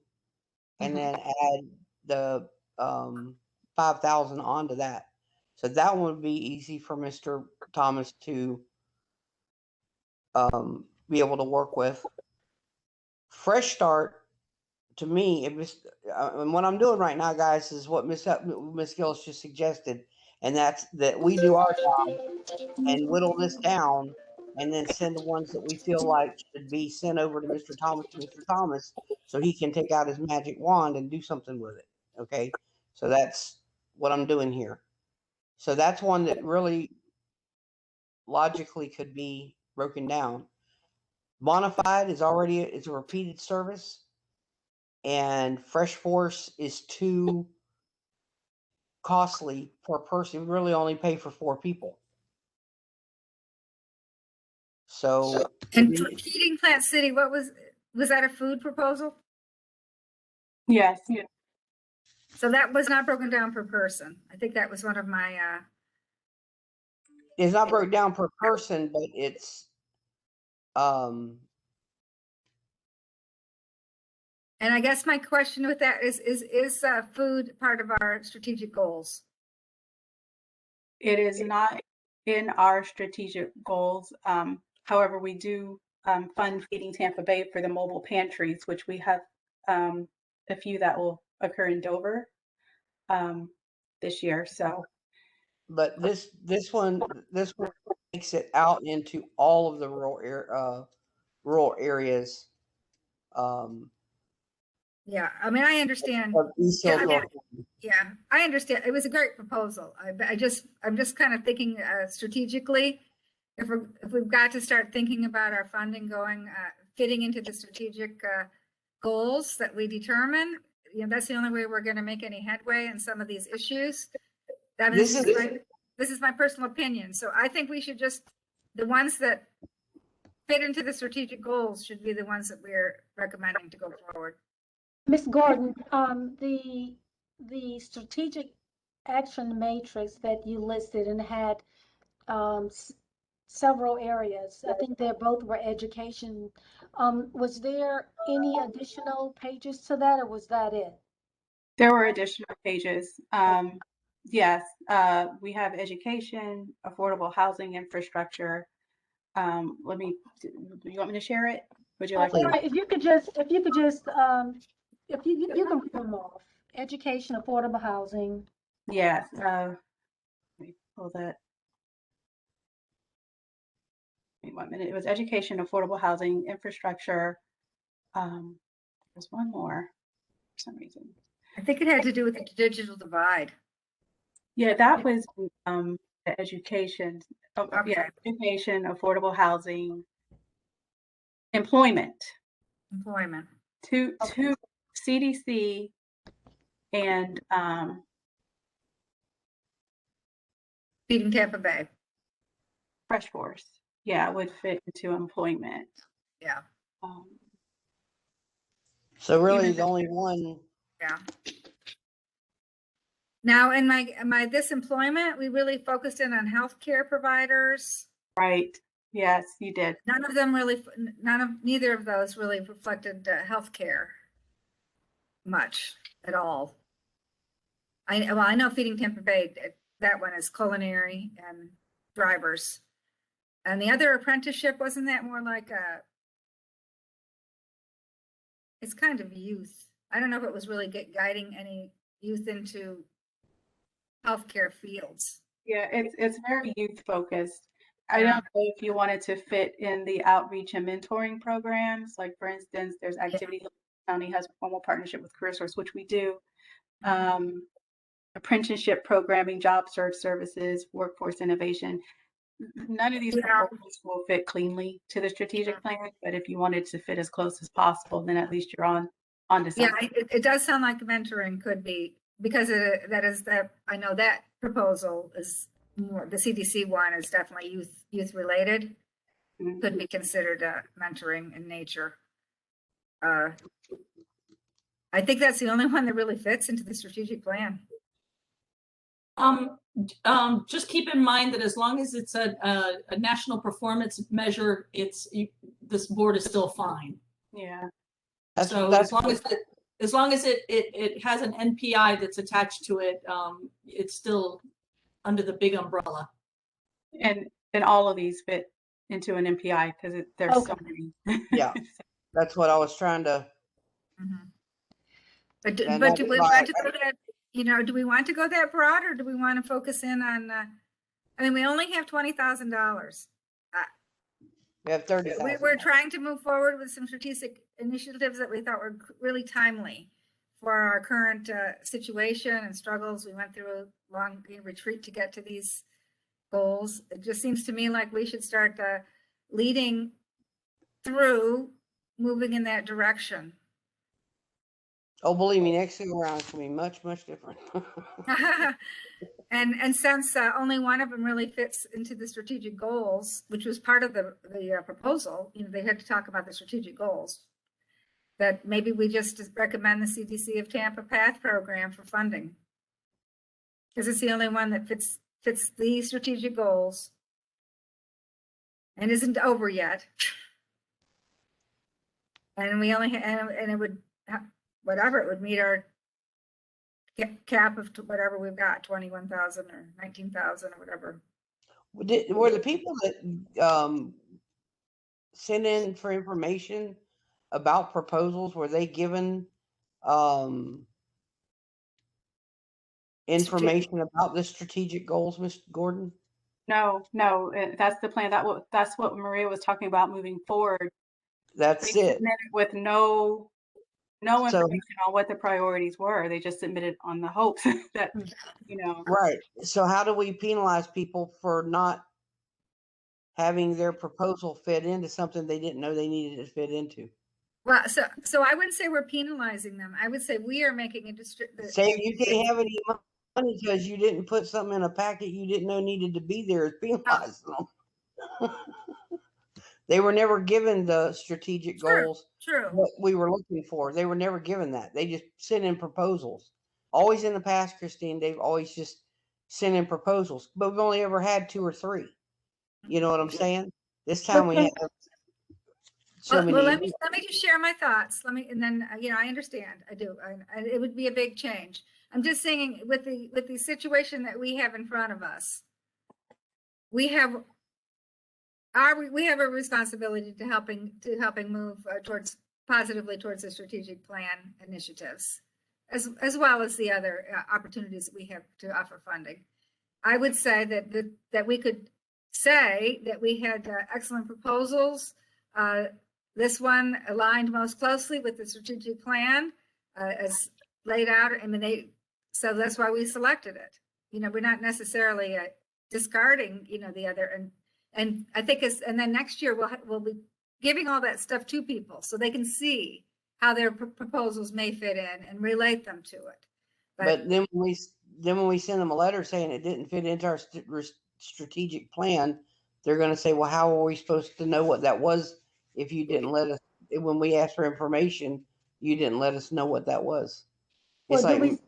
A: and then add the 5,000 onto that. So that one would be easy for Mr. Thomas to be able to work with. Fresh Start, to me, and what I'm doing right now, guys, is what Miss Gillis just suggested, and that's that we do our job and whittle this down, and then send the ones that we feel like should be sent over to Mr. Thomas, so he can take out his magic wand and do something with it. Okay, so that's what I'm doing here. So that's one that really logically could be broken down. Bonafide is it's a repeated service, and FRESHforce is too costly per person. We really only pay for 4 people. So
G: And for Feeding Plant City, was that a food proposal?
B: Yes.
G: So that was not broken down per person. I think that was one of my,
A: it's not broken down per person, but it's
G: and I guess my question with that is food part of our strategic goals?
B: It is not in our strategic goals. However, we do fund Feeding Tampa Bay for the mobile pantries, which we have a few that will occur in Dover this year. So,
A: but this one makes it out into all of the rural areas.
G: Yeah, I mean, I understand. Yeah, I understand. It was a great proposal. I'm just kind of thinking strategically. If we've got to start thinking about our funding fitting into the strategic goals that we determine, that's the only way we're going to make any headway in some of these issues. This is my personal opinion. So I think we should the ones that fit into the strategic goals should be the ones that we're recommending to go forward.
D: Ms. Gordon, the strategic action matrix that you listed and had several areas, I think they both were education. Was there any additional pages to that, or was that it?
B: there were additional pages. Yes, we have education, affordable housing, infrastructure. Do you want me to share it? Would you like to?
D: If you could just, you can read them off. Education, affordable housing.
B: Yes. Let me pull that. Wait 1 minute. It was education, affordable housing, infrastructure. There's one more for some reason.
G: I think it had to do with the digital divide.
B: Yeah, that was the education. Okay. Yeah, education, affordable housing, employment. Two CDC and
G: Feeding Tampa Bay.
B: FRESHforce. Yeah, would fit into employment.
G: Yeah,
A: So really,
G: Even
A: the only one.
G: yeah. Now, in my this employment, we really focused in on healthcare providers.
B: Right. Yes, you did.
G: Neither of those really reflected healthcare much at all. I know Feeding Tampa Bay, that one is culinary and drivers. And the other apprenticeship, wasn't that more like it's kind of youth. I don't know if it was really guiding any youth into healthcare fields.
B: Yeah, it's very youth focused. I don't know if you wanted to fit in the outreach and mentoring programs. Like for instance, there's activity County has a formal partnership with CareerSource, which we do. Apprenticeship programming, job search services, workforce innovation. None of these programs will fit cleanly to the strategic plan, but if you wanted to fit as close as possible, then at least you're onto something.
G: Yeah, it does sound like mentoring could be, because I know that proposal is more, the CDC one is definitely youth related.
B: Mhm.
G: Could be considered mentoring in nature. I think that's the only one that really fits into the strategic plan.
C: Just keep in mind that as long as it's a national performance measure, this board is still fine.
B: Yeah.
C: So as long as it has an NPI that's attached to it, it's still under the big umbrella.
B: And all of these fit into an MPI because there's so many.
A: Yeah, that's what I was trying to.
G: Mm-hmm. But
A: And
G: do
A: that's
G: we
A: why
G: want to go that, do we want to go that broad, or do we want to focus in on, I mean, we only have $20,000.
A: We have 30,000.
G: We're trying to move forward with some strategic initiatives that we thought were really timely for our current situation and struggles. We went through a long retreat to get to these goals. It just seems to me like we should start leading through moving in that direction.
A: Oh, believe me, next go around is going to be much, much different.
G: And since only one of them really fits into the strategic goals, which was part of the proposal, they had to talk about the strategic goals, that maybe we just recommend the CDC of Tampa PATH program for funding, because it's the only one that fits the strategic goals and isn't over yet. And we only and it would, whatever, it would meet our cap of whatever we've got, 21,000 or 19,000 or whatever.
A: Were the people that sent in for information about proposals, were they given information about the strategic goals, Mr. Gordon?
B: No, that's the plan. That's what Maria was talking about moving forward.
A: That's
B: They
A: it.
B: submitted with no information on what the priorities were. They just submitted on the hopes that,
A: Right. So how do we penalize people for not having their proposal fit into something they didn't know they needed to fit into?
G: Well, so I wouldn't say we're penalizing them. I would say we are making a
A: Say you can't have any money because you didn't put something in a packet you didn't know needed to be there, is penalizing them. They were never given the strategic goals.
G: True.
A: What we were looking for. They were never given that. They just sent in proposals. Always in the past, Christine, they've always just sent in proposals, but we've only ever had 2 or 3. You know what I'm saying? This time we have so many.
G: Well, let me just share my thoughts. And then I understand. I do. It would be a big change. I'm just saying, with the situation that we have in front of us, we have a responsibility to helping move positively towards the strategic plan initiatives, as well as the other opportunities that we have to offer funding. I would say that we could say that we had excellent proposals. This one aligned most closely with the strategic plan as laid out. I mean, so that's why we selected it. We're not necessarily discarding, the other. And I think and then next year we'll be giving all that stuff to people so they can see how their proposals may fit in and relate them to it.
A: But then when we send them a letter saying it didn't fit into our strategic plan, they're going to say, well, how are we supposed to know what that was if you didn't let us, when we asked for information, you didn't let us know what that was? It's
D: Well,
A: like,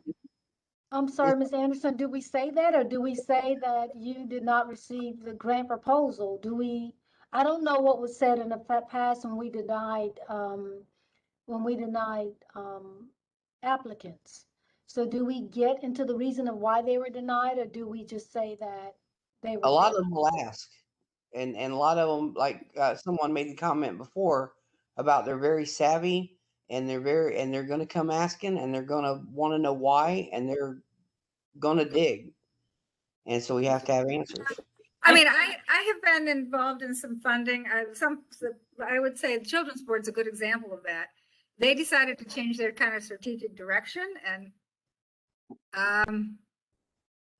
D: I'm sorry, Ms. Anderson, do we say that, or do we say that you did not receive the grant proposal? I don't know what was said in the past when we denied applicants. So do we get into the reason of why they were denied, or do we just say that they were
A: a lot of
D: denied?
A: them will ask, and a lot of them, like someone made the comment before about they're very savvy, and they're going to come asking, and they're going to want to know why, and they're going to dig, and so we have to have answers.
G: I mean, I have been involved in some funding. I would say the Children's Board's a good example of that. They decided to change their kind of strategic direction, and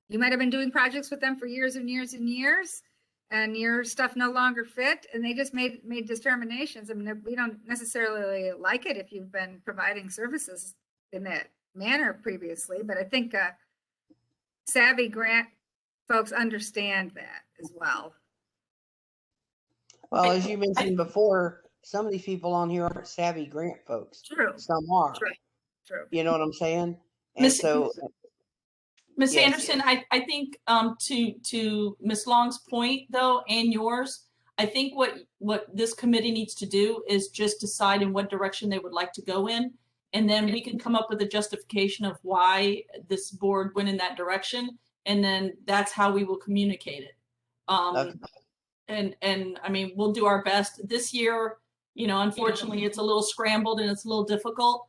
G: you might have been doing projects with them for years and years and years, and your stuff no longer fit, and they just made determinations. I mean, we don't necessarily like it if you've been providing services in that manner previously, but I think savvy grant folks understand that as well.
A: Well, as you mentioned before, some of these people on here aren't savvy grant folks.
G: True.
A: Some are.
G: True.
A: You know what I'm saying? And so,
C: Ms.
A: yes.
C: Anderson, I think to Ms. Long's point though, and yours, I think what this committee needs to do is just decide in what direction they would like to go in. And then we can come up with a justification of why this board went in that direction. And then that's how we will communicate it.
A: Okay.
C: And I mean, we'll do our best this year. You know, unfortunately, it's a little scrambled and it's a little difficult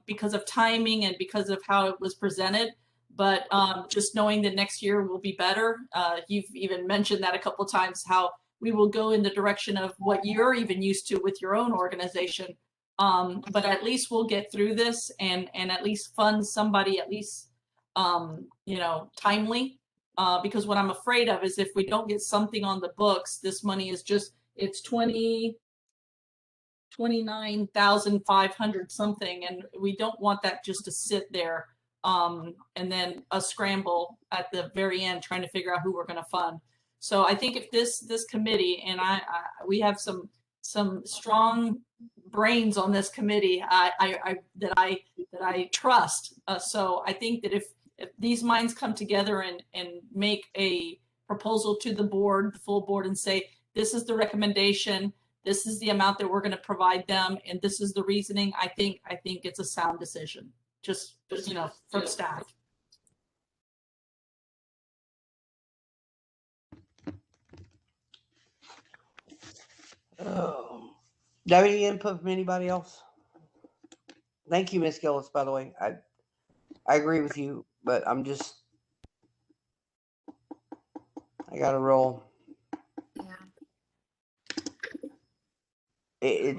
C: because of timing and because of how it was presented. But just knowing that next year will be better. You've even mentioned that a couple of times, how we will go in the direction of what you're even used to with your own organization. But at least we'll get through this and at least fund somebody at least, you know, timely. Because what I'm afraid of is if we don't get something on the books, this money is just, it's 29,500 something. And we don't want that just to sit there. And then a scramble at the very end trying to figure out who we're going to fund. So I think if this committee, and we have some strong brains on this committee that I trust. So I think that if these minds come together and make a proposal to the board, the full board, and say, this is the recommendation, this is the amount that we're going to provide them, and this is the reasoning, I think it's a sound decision. Just you know, from staff.
A: Do you have any input from anybody else? Thank you, Ms. Gillis, by the way. I agree with you, but I got to roll.
G: Yeah.
A: I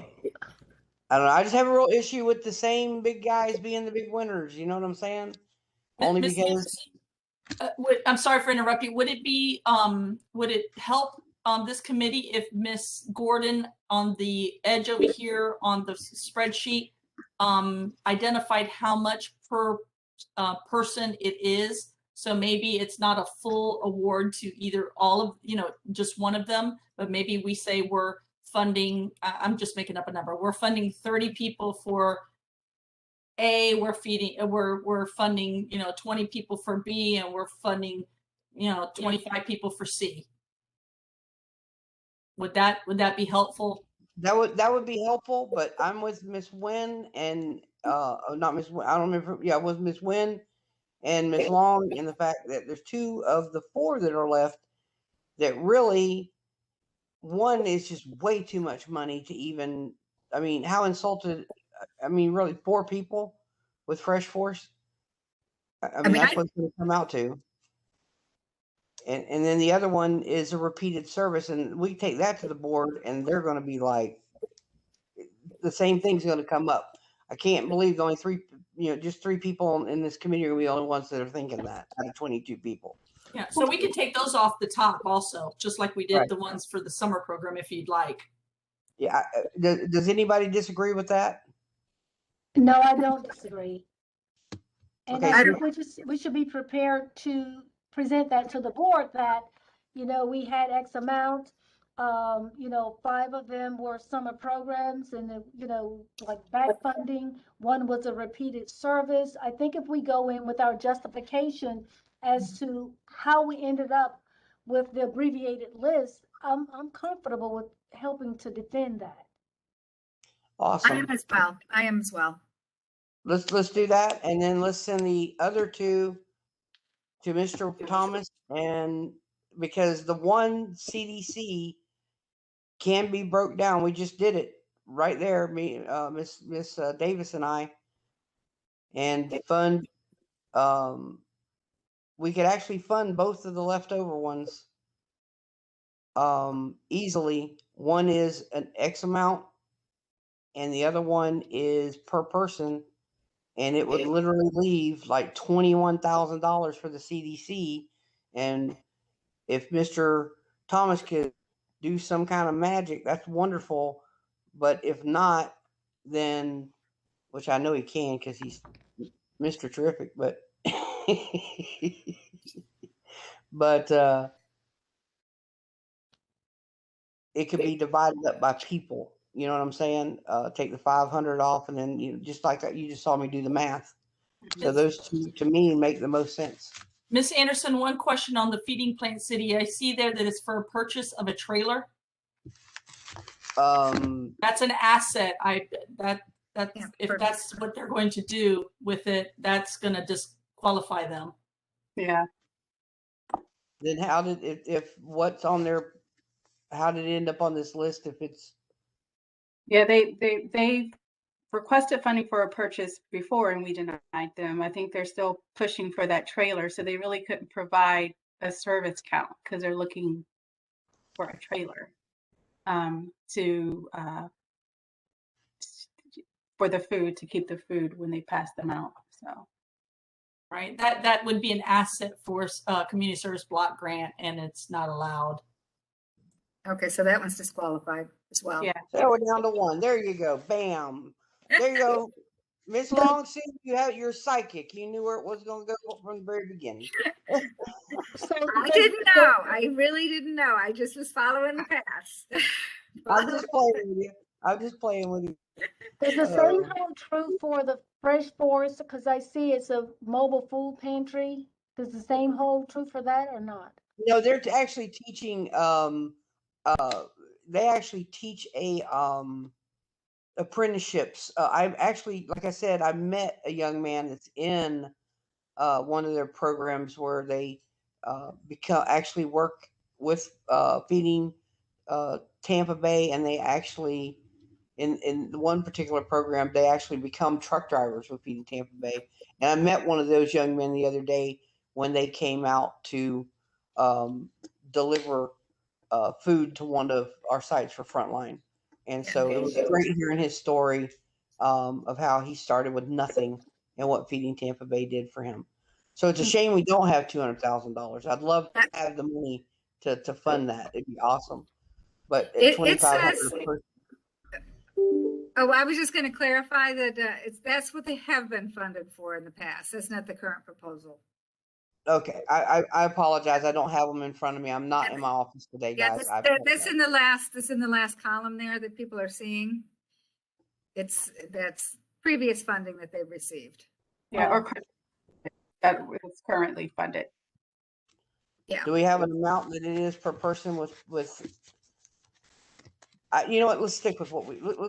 A: don't know. I just have a real issue with the same big guys being the big winners. You know what I'm saying? Only
C: Ms.
A: because
C: I'm sorry for interrupting. Would it help this committee if Ms. Gordon on the edge over here on the spreadsheet identified how much per person it is? So maybe it's not a full award to either all of, you know, just one of them, but maybe we say we're funding, I'm just making up a number. We're funding 30 people for A, we're funding, you know, 20 people for B, and we're funding, you know, 25 people for C. Would that be helpful?
A: that would be helpful, but I'm with Miss Wynn and not Miss Wynn. I don't remember. Yeah, it was Miss Wynn and Miss Long in the fact that there's 2 of the 4 that are left that really, one is just way too much money to even, I mean, how insulted, I mean, really 4 people with FRESHforce. I mean, that's what it's going to come out to. And then the other one is a repeated service, and we take that to the board, and they're going to be like, the same thing's going to come up. I can't believe only 3, you know, just 3 people in this committee are going to be the only ones that are thinking that out of 22 people.
C: Yeah, so we can take those off the top also, just like we did
A: Right.
C: the ones for the summer program, if you'd like.
A: Yeah. Does anybody disagree with that?
D: No, I don't disagree. And
A: Okay,
D: I
A: so-
D: think we should be prepared to present that to the board that, we had X amount. 5 of them were summer programs and, like back funding. One was a repeated service. I think if we go in with our justification as to how we ended up with the abbreviated list, I'm comfortable with helping to defend that.
G: I
A: Awesome.
G: am as well. I am as well.
A: Let's do that, and then let's send the other 2 to Mr. Thomas, and because the one CDC can be broke down. We just did it right there, me, Miss Davis and I, and fund. We could actually fund both of the leftover ones easily. One is an X amount, and the other one is per person. And it would literally leave like $21,000 for the CDC. And if Mr. Thomas could do some kind of magic, that's wonderful. But if not, then, which I know he can because he's Mr. Terrific, but but it could be divided up by people. You know what I'm saying? Take the 500 off, and then just like that, you just saw me do the math. So those 2 to me make the most sense.
C: Ms. Anderson, one question on the Feeding Plant City. I see there that it's for a purchase of a trailer. That's an asset. If that's what they're going to do with it, that's going to disqualify them.
B: Yeah.
A: Then how did if what's on there? How did it end up on this list? If it's
B: Yeah, they requested funding for a purchase before and we denied them. I think they're still pushing for that trailer, so they really couldn't provide a service count because they're looking for a trailer for the food, to keep the food when they pass them out. So
C: Right, that would be an asset for community service block grant, and it's not allowed.
G: Okay, so that one's disqualified as well.
B: yeah.
A: so we're down to 1. There you go. Bam. There you go. Miss Longson, you're psychic. You knew where it was going to go from the very beginning.
D: So
G: I didn't know. I really didn't know. I just was following the path.
A: I'm just playing with you. I'm just playing with you.
D: Is the same hold true for the FRESHforce? Because I see it's a mobile food pantry. Does the same hold true for that or not?
A: No, they're actually teaching. They actually teach apprenticeships. I actually, like I said, I met a young man that's in one of their programs where they actually work with feeding Tampa Bay, and they actually in one particular program they actually become truck drivers with feeding Tampa Bay. And I met one of those young men the other day when they came out to deliver food to one of our sites for Frontline. And so it was great hearing his story of how he started with nothing and what Feeding Tampa Bay did for him. So it's a shame we don't have $200,000. I'd love to have the money to fund that. It'd be awesome. But at $2,500
G: Oh, I was just going to clarify that that's what they have been funded for in the past. That's not the current proposal.
A: Okay, I apologize. I don't have them in front of me. I'm not in my office today,
G: Yeah,
A: guys.
G: that's in the last column there that people are seeing. That's previous funding that they've received.
B: Yeah, or that is currently funded.
G: Yeah.
A: Do we have an amount that it is per person with? You know what? Let's stick with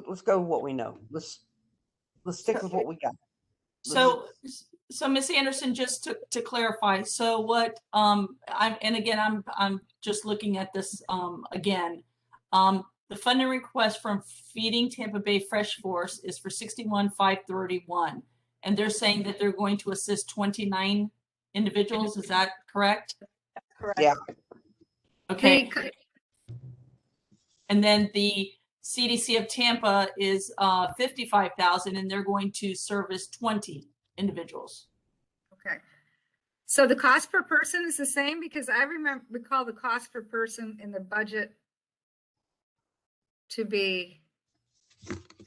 A: let's go with what we know. Let's stick with what we got.
C: So Ms. Anderson, just to clarify, so what I'm just looking at this again. The funding request from Feeding Tampa Bay FRESHforce is for $61,531, and they're saying that they're going to assist 29 individuals. Is that correct?
B: Correct.
A: Yeah.
C: Okay. And then the CDC of Tampa is 55,000, and they're going to service 20 individuals.
G: Okay. So the cost per person is the same, because I recall the cost per person in the budget to be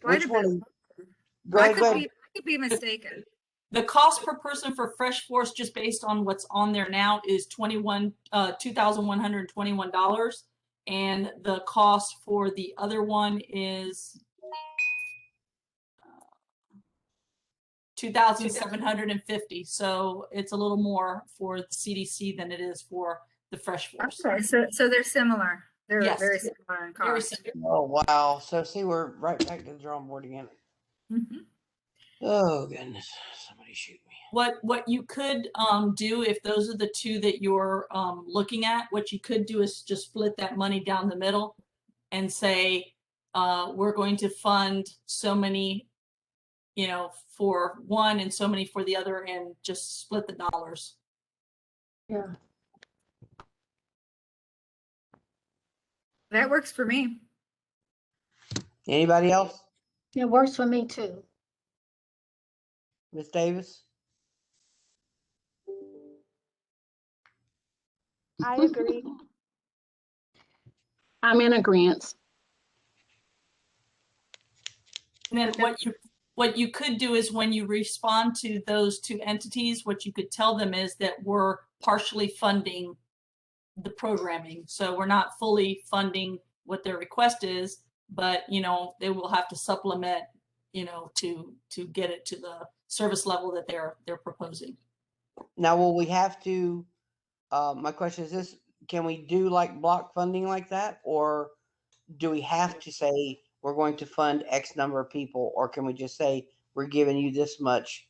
G: quite
A: Which
G: a bit.
A: one? Go
G: Well,
A: ahead.
G: could be mistaken.
C: The cost per person for FRESHforce, just based on what's on there now, is $2,121, and the cost for the other one is $2,750. So it's a little more for the CDC than it is for the FRESHforce.
G: Okay, so they're similar. They're
C: Yes.
G: very similar in
C: Very
G: cost.
C: similar.
A: Oh, wow. So see, we're right back to the drawing board again.
G: Mhm.
A: Oh, goodness. Somebody shoot me.
C: What you could do, if those are the two that you're looking at, what you could do is just split that money down the middle and say, we're going to fund so many, for one and so many for the other, and just split the dollars.
D: Yeah.
G: That works for me.
A: Anybody else?
D: It works for me too.
A: Miss Davis?
D: I agree.
E: I'm in agreement.
C: And then what you could do is, when you respond to those two entities, what you could tell them is that we're partially funding the programming. So we're not fully funding what their request is, but they will have to supplement, to get it to the service level that they're proposing.
A: Now, will we have to, my question is this, can we do like block funding like that? Or do we have to say we're going to fund X number of people? Or can we just say, we're giving you this much,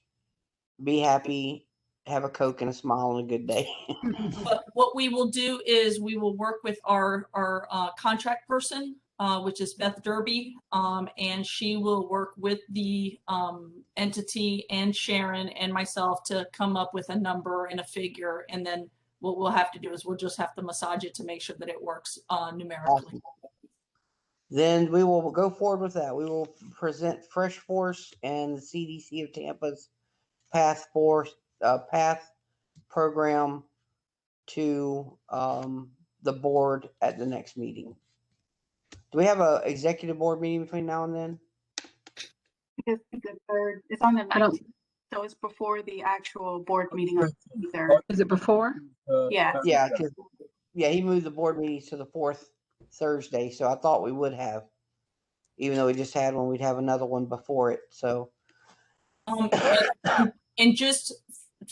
A: be happy, have a Coke and a smile and a good day?
C: But what we will do is we will work with our contract person, which is Beth Derby, and she will work with the entity and Sharon and myself to come up with a number and a figure. And then what we'll have to do is we'll just have to massage it to make sure that it works numerically.
A: Awesome. Then we will go forward with that. We will present FRESHforce and the CDC of Tampa's path program to the board at the next meeting. Do we have a executive board meeting between now and then?
B: It's the third. It's on the
E: I don't-
B: 19th, so it's before the actual board meeting on the 3rd.
E: Is it before?
B: Yeah.
A: Yeah, he moved the board meetings to the 4th Thursday, so I thought we would have, even though we just had one, we'd have another one before it. So
C: And just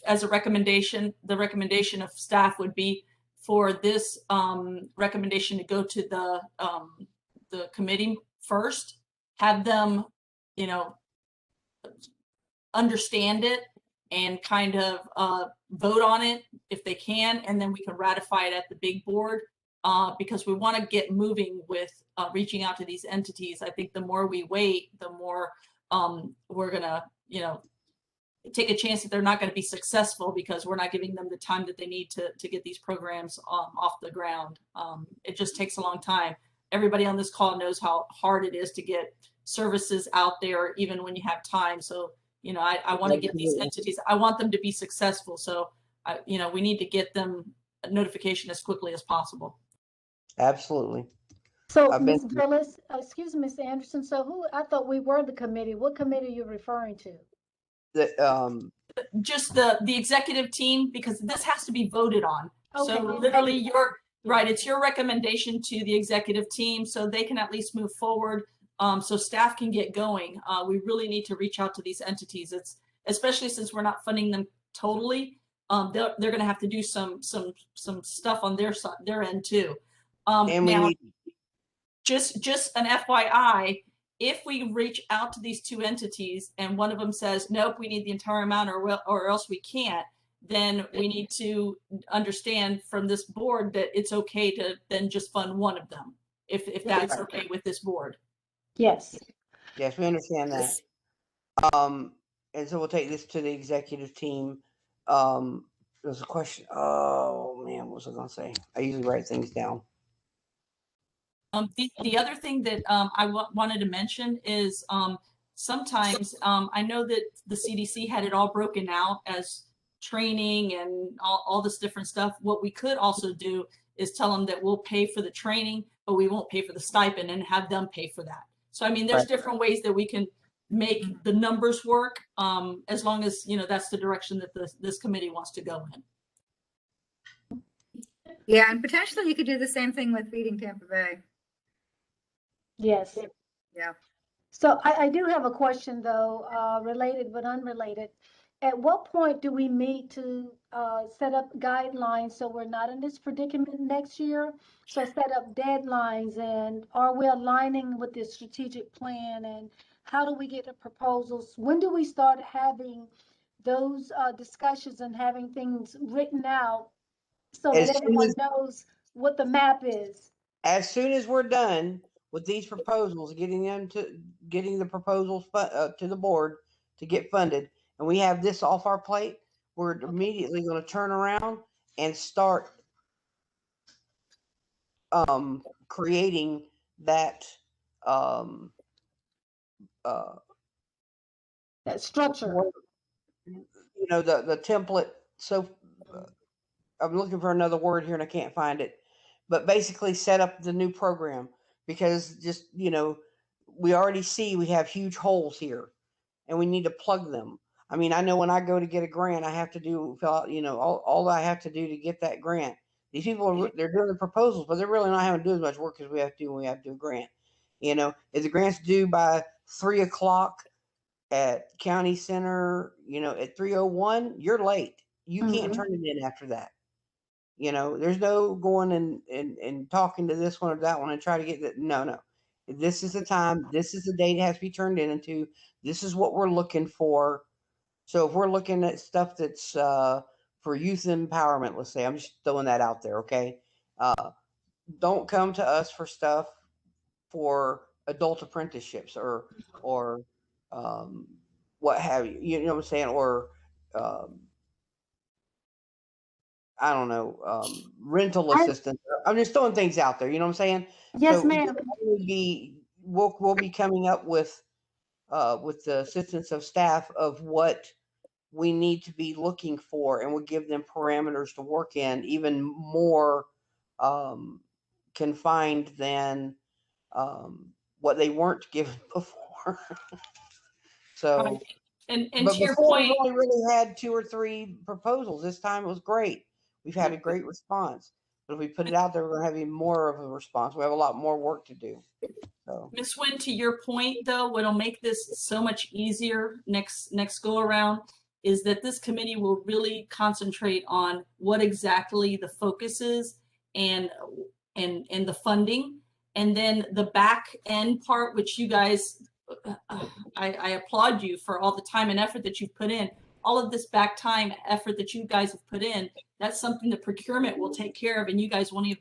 C: as a recommendation, the recommendation of staff would be for this recommendation to go to the committee first, have them, understand it and kind of vote on it if they can, and then we can ratify it at the big board, because we want to get moving with reaching out to these entities. I think the more we wait, the more we're gonna, take a chance that they're not going to be successful because we're not giving them the time that they need to get these programs off the ground. It just takes a long time. Everybody on this call knows how hard it is to get services out there, even when you have time. So, I want to get these entities, I want them to be successful. So, we need to get them a notification as quickly as possible.
A: absolutely.
D: So,
A: I've
D: Ms.
A: been-
D: Gillis, excuse me, Mr. Anderson, so I thought we were the committee. What committee are you referring to?
C: Just the executive team, because this has to be voted on.
D: Okay.
C: So literally it's your recommendation to the executive team so they can at least move forward, so staff can get going. We really need to reach out to these entities. It's especially since we're not funding them totally. They're going to have to do some stuff on their end too.
A: And we
C: Now,
A: need,
C: just an FYI, if we reach out to these two entities and one of them says, nope, we need the entire amount or else we can't, then we need to understand from this board that it's okay to then just fund one of them, if that's okay with this board.
D: Yes.
A: yes, we understand that. And so we'll take this to the executive team. There's a question. Oh man, what was I going to say? I usually write things down.
C: The other thing that I wanted to mention is sometimes I know that the CDC had it all broken out as training and all this different stuff. What we could also do is tell them that we'll pay for the training, but we won't pay for the stipend, and have them pay for that. So, I mean, there's
A: Right.
C: different ways that we can make the numbers work, as long as, you know, that's the direction that this committee wants to go in.
G: Yeah, and potentially you could do the same thing with Feeding Tampa Bay.
D: Yes.
G: Yeah.
D: So I do have a question though, related but unrelated. At what point do we meet to set up guidelines so we're not in this predicament next year? So set up deadlines, and are we aligning with the strategic plan, and how do we get the proposals? When do we start having those discussions and having things written out so
A: As
D: that
A: soon
D: everyone
A: as-
D: knows what the map is?
A: As soon as we're done with these proposals, getting the proposals to the board to get funded, and we have this off our plate, we're immediately going to turn around and start creating that
D: That structure.
A: you know, the template. So I'm looking for another word here and I can't find it, but basically set up the new program, because just, you know, we already see we have huge holes here and we need to plug them. I mean, I know when I go to get a grant, I have to fill out, you know, all I have to do to get that grant. These people they're doing the proposals, but they're really not having to do as much work as we have to do when we have to do a grant. You know, if the grant's due by 3:00 at County Center, you know, at 3:01, you're late. You can't turn it in after that. You know, there's no going and talking to this one or that one and try to get that. No. This is the time. This is the date it has to be turned into. This is what we're looking for. So if we're looking at stuff that's for youth empowerment, let's say, I'm just throwing that out there, okay? Don't come to us for stuff for adult apprenticeships or what have you. You know what I'm saying? Or I don't know, rental assistance. I'm just throwing things out there. You know what I'm saying?
D: Yes,
A: So
D: ma'am.
A: we'll be coming up with the assistance of staff of what we need to be looking for, and we'll give them parameters to work in, even more confined than what they weren't given before. So,
C: and
A: but
C: to your
A: before
C: point,
A: we only really had 2 or 3 proposals. This time it was great. We've had a great response. But if we put it out there, we're going to have even more of a response. We have a lot more work to do. So,
C: Ms. Wynn, to your point though, what'll make this so much easier next go around is that this committee will really concentrate on what exactly the focus is and the funding, and then the back end part, which you guys, I applaud you for all the time and effort that you've put in. All of this back time effort that you guys have put in, that's something that procurement will take care of, and you guys won't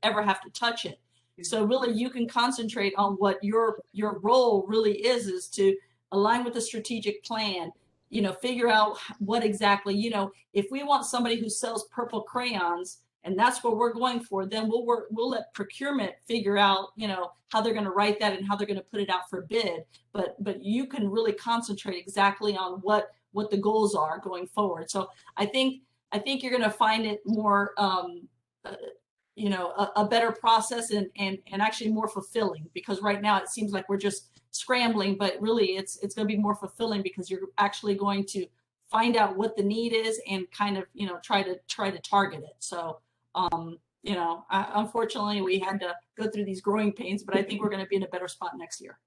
C: ever have to touch it. So really you can concentrate on what your role really is to align with the strategic plan, you know, figure out what exactly, you know, if we want somebody who sells purple crayons and that's what we're going for, then we'll let procurement figure out, you know, how they're going to write that and how they're going to put it out for bid. But you can really concentrate exactly on what the goals are going forward. So I think you're going to find it more, you know, a better process and actually more fulfilling, because right now it seems like we're just scrambling, but really it's going to be more fulfilling because you're actually going to find out what the need is and kind of, you know, try to target it. So, you know, unfortunately we had to go through these growing pains, but I think we're going to be in a better spot next year.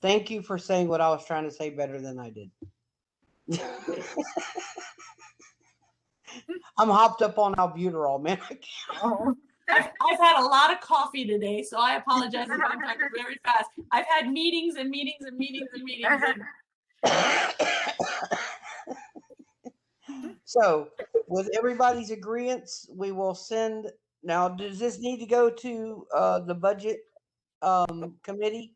A: thank you for saying what I was trying to say better than I did. I'm hopped up on albuterol, man.
G: Oh.
C: I've had a lot of coffee today, so I apologize if I'm talking very fast. I've had meetings and meetings and meetings and meetings.
A: So, with everybody's agreements, we will send. Now, does this need to go to the budget committee?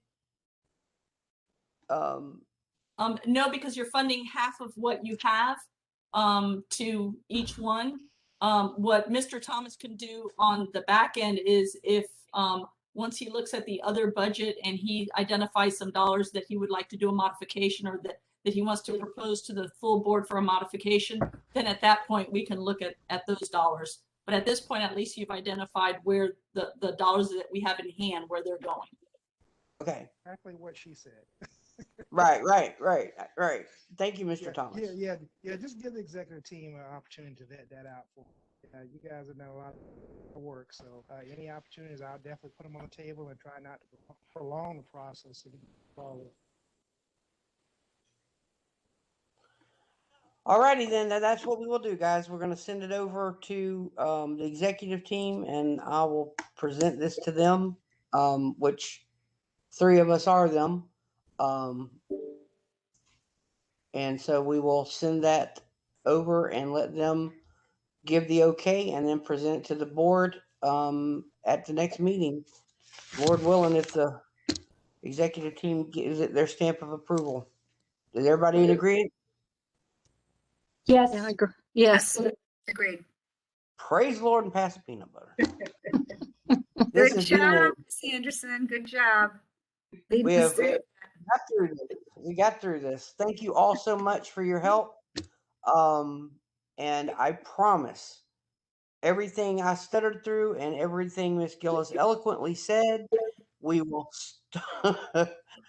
C: No, because you're funding half of what you have to each one. What Mr. Thomas can do on the back end is if once he looks at the other budget and he identifies some dollars that he would like to do a modification, or that he wants to propose to the full board for a modification, then at that point we can look at those dollars. But at this point, at least you've identified where the dollars that we have in hand, where they're going.
A: Okay.
F: Exactly what she said.
A: Right. Thank you, Mr. Thomas.
F: Yeah. Just give the executive team an opportunity to vet that out for. You guys have done a lot of work, so any opportunities, I'll definitely put them on the table and try not to prolong the process and follow.
A: Alrighty then, that's what we will do, guys. We're going to send it over to the executive team, and I will present this to them, which 3 of us are them. And so we will send that over and let them give the okay, and then present it to the board at the next meeting. Lord willing, if the executive team gives it their stamp of approval. Is everybody in agreement?
D: Yes.
E: Yeah, I agree. Yes.
G: Agreed.
A: Praise the Lord and pass the peanut butter. This
G: Good
A: has been
G: job, Ms. Anderson. Good job. Lead
A: we
G: the
A: have
G: state.
A: got through this. We got through this. Thank you all so much for your help. And I promise everything I stuttered through and everything Miss Gillis eloquently said, we will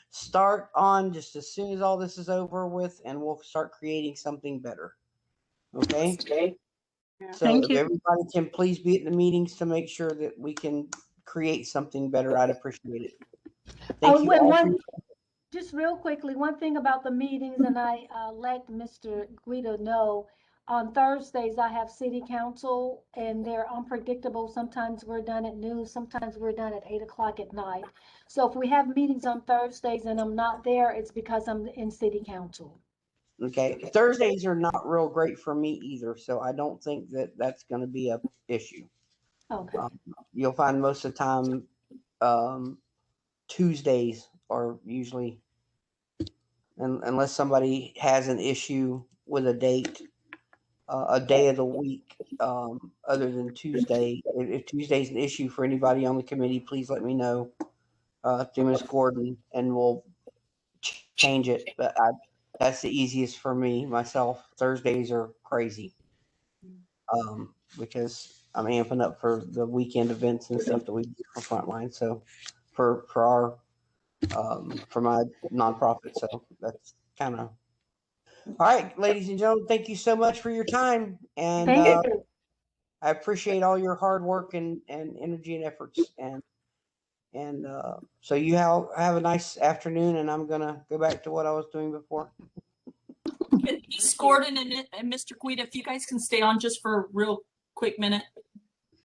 A: start on just as soon as all this is over with, and we'll start creating something better. Okay? So
E: Thank
A: if
E: you.
A: everybody can please be at the meetings to make sure that we can create something better, I'd appreciate it. Thank you all.
D: Just real quickly, one thing about the meetings, and I let Mr. Guido know, on Thursdays, I have city council and they're unpredictable. Sometimes we're done at noon, sometimes we're done at 8 o'clock at night. So if we have meetings on Thursdays and I'm not there, it's because I'm in city council.
A: Okay, Thursdays are not real great for me either, so I don't think that that's going to be a issue.
D: Okay.
A: You'll find most of the time Tuesdays are usually, unless somebody has an issue with a date, a day of the week, other than Tuesday. If Tuesday's an issue for anybody on the committee, please let me know through Ms. Gordon, and we'll change it. But that's the easiest for me myself. Thursdays are crazy because I'm amping up for the weekend events and stuff that we do for Frontline. So for our for my nonprofit. So that's kind of all right, ladies and gentlemen. Thank you so much for your time, and
D: Thank you.
A: I appreciate all your hard work and energy and efforts. And so you have a nice afternoon, and I'm gonna go back to what I was doing before.
C: Ms. Gordon and Mr. Guida, if you guys can stay on just for a real quick minute.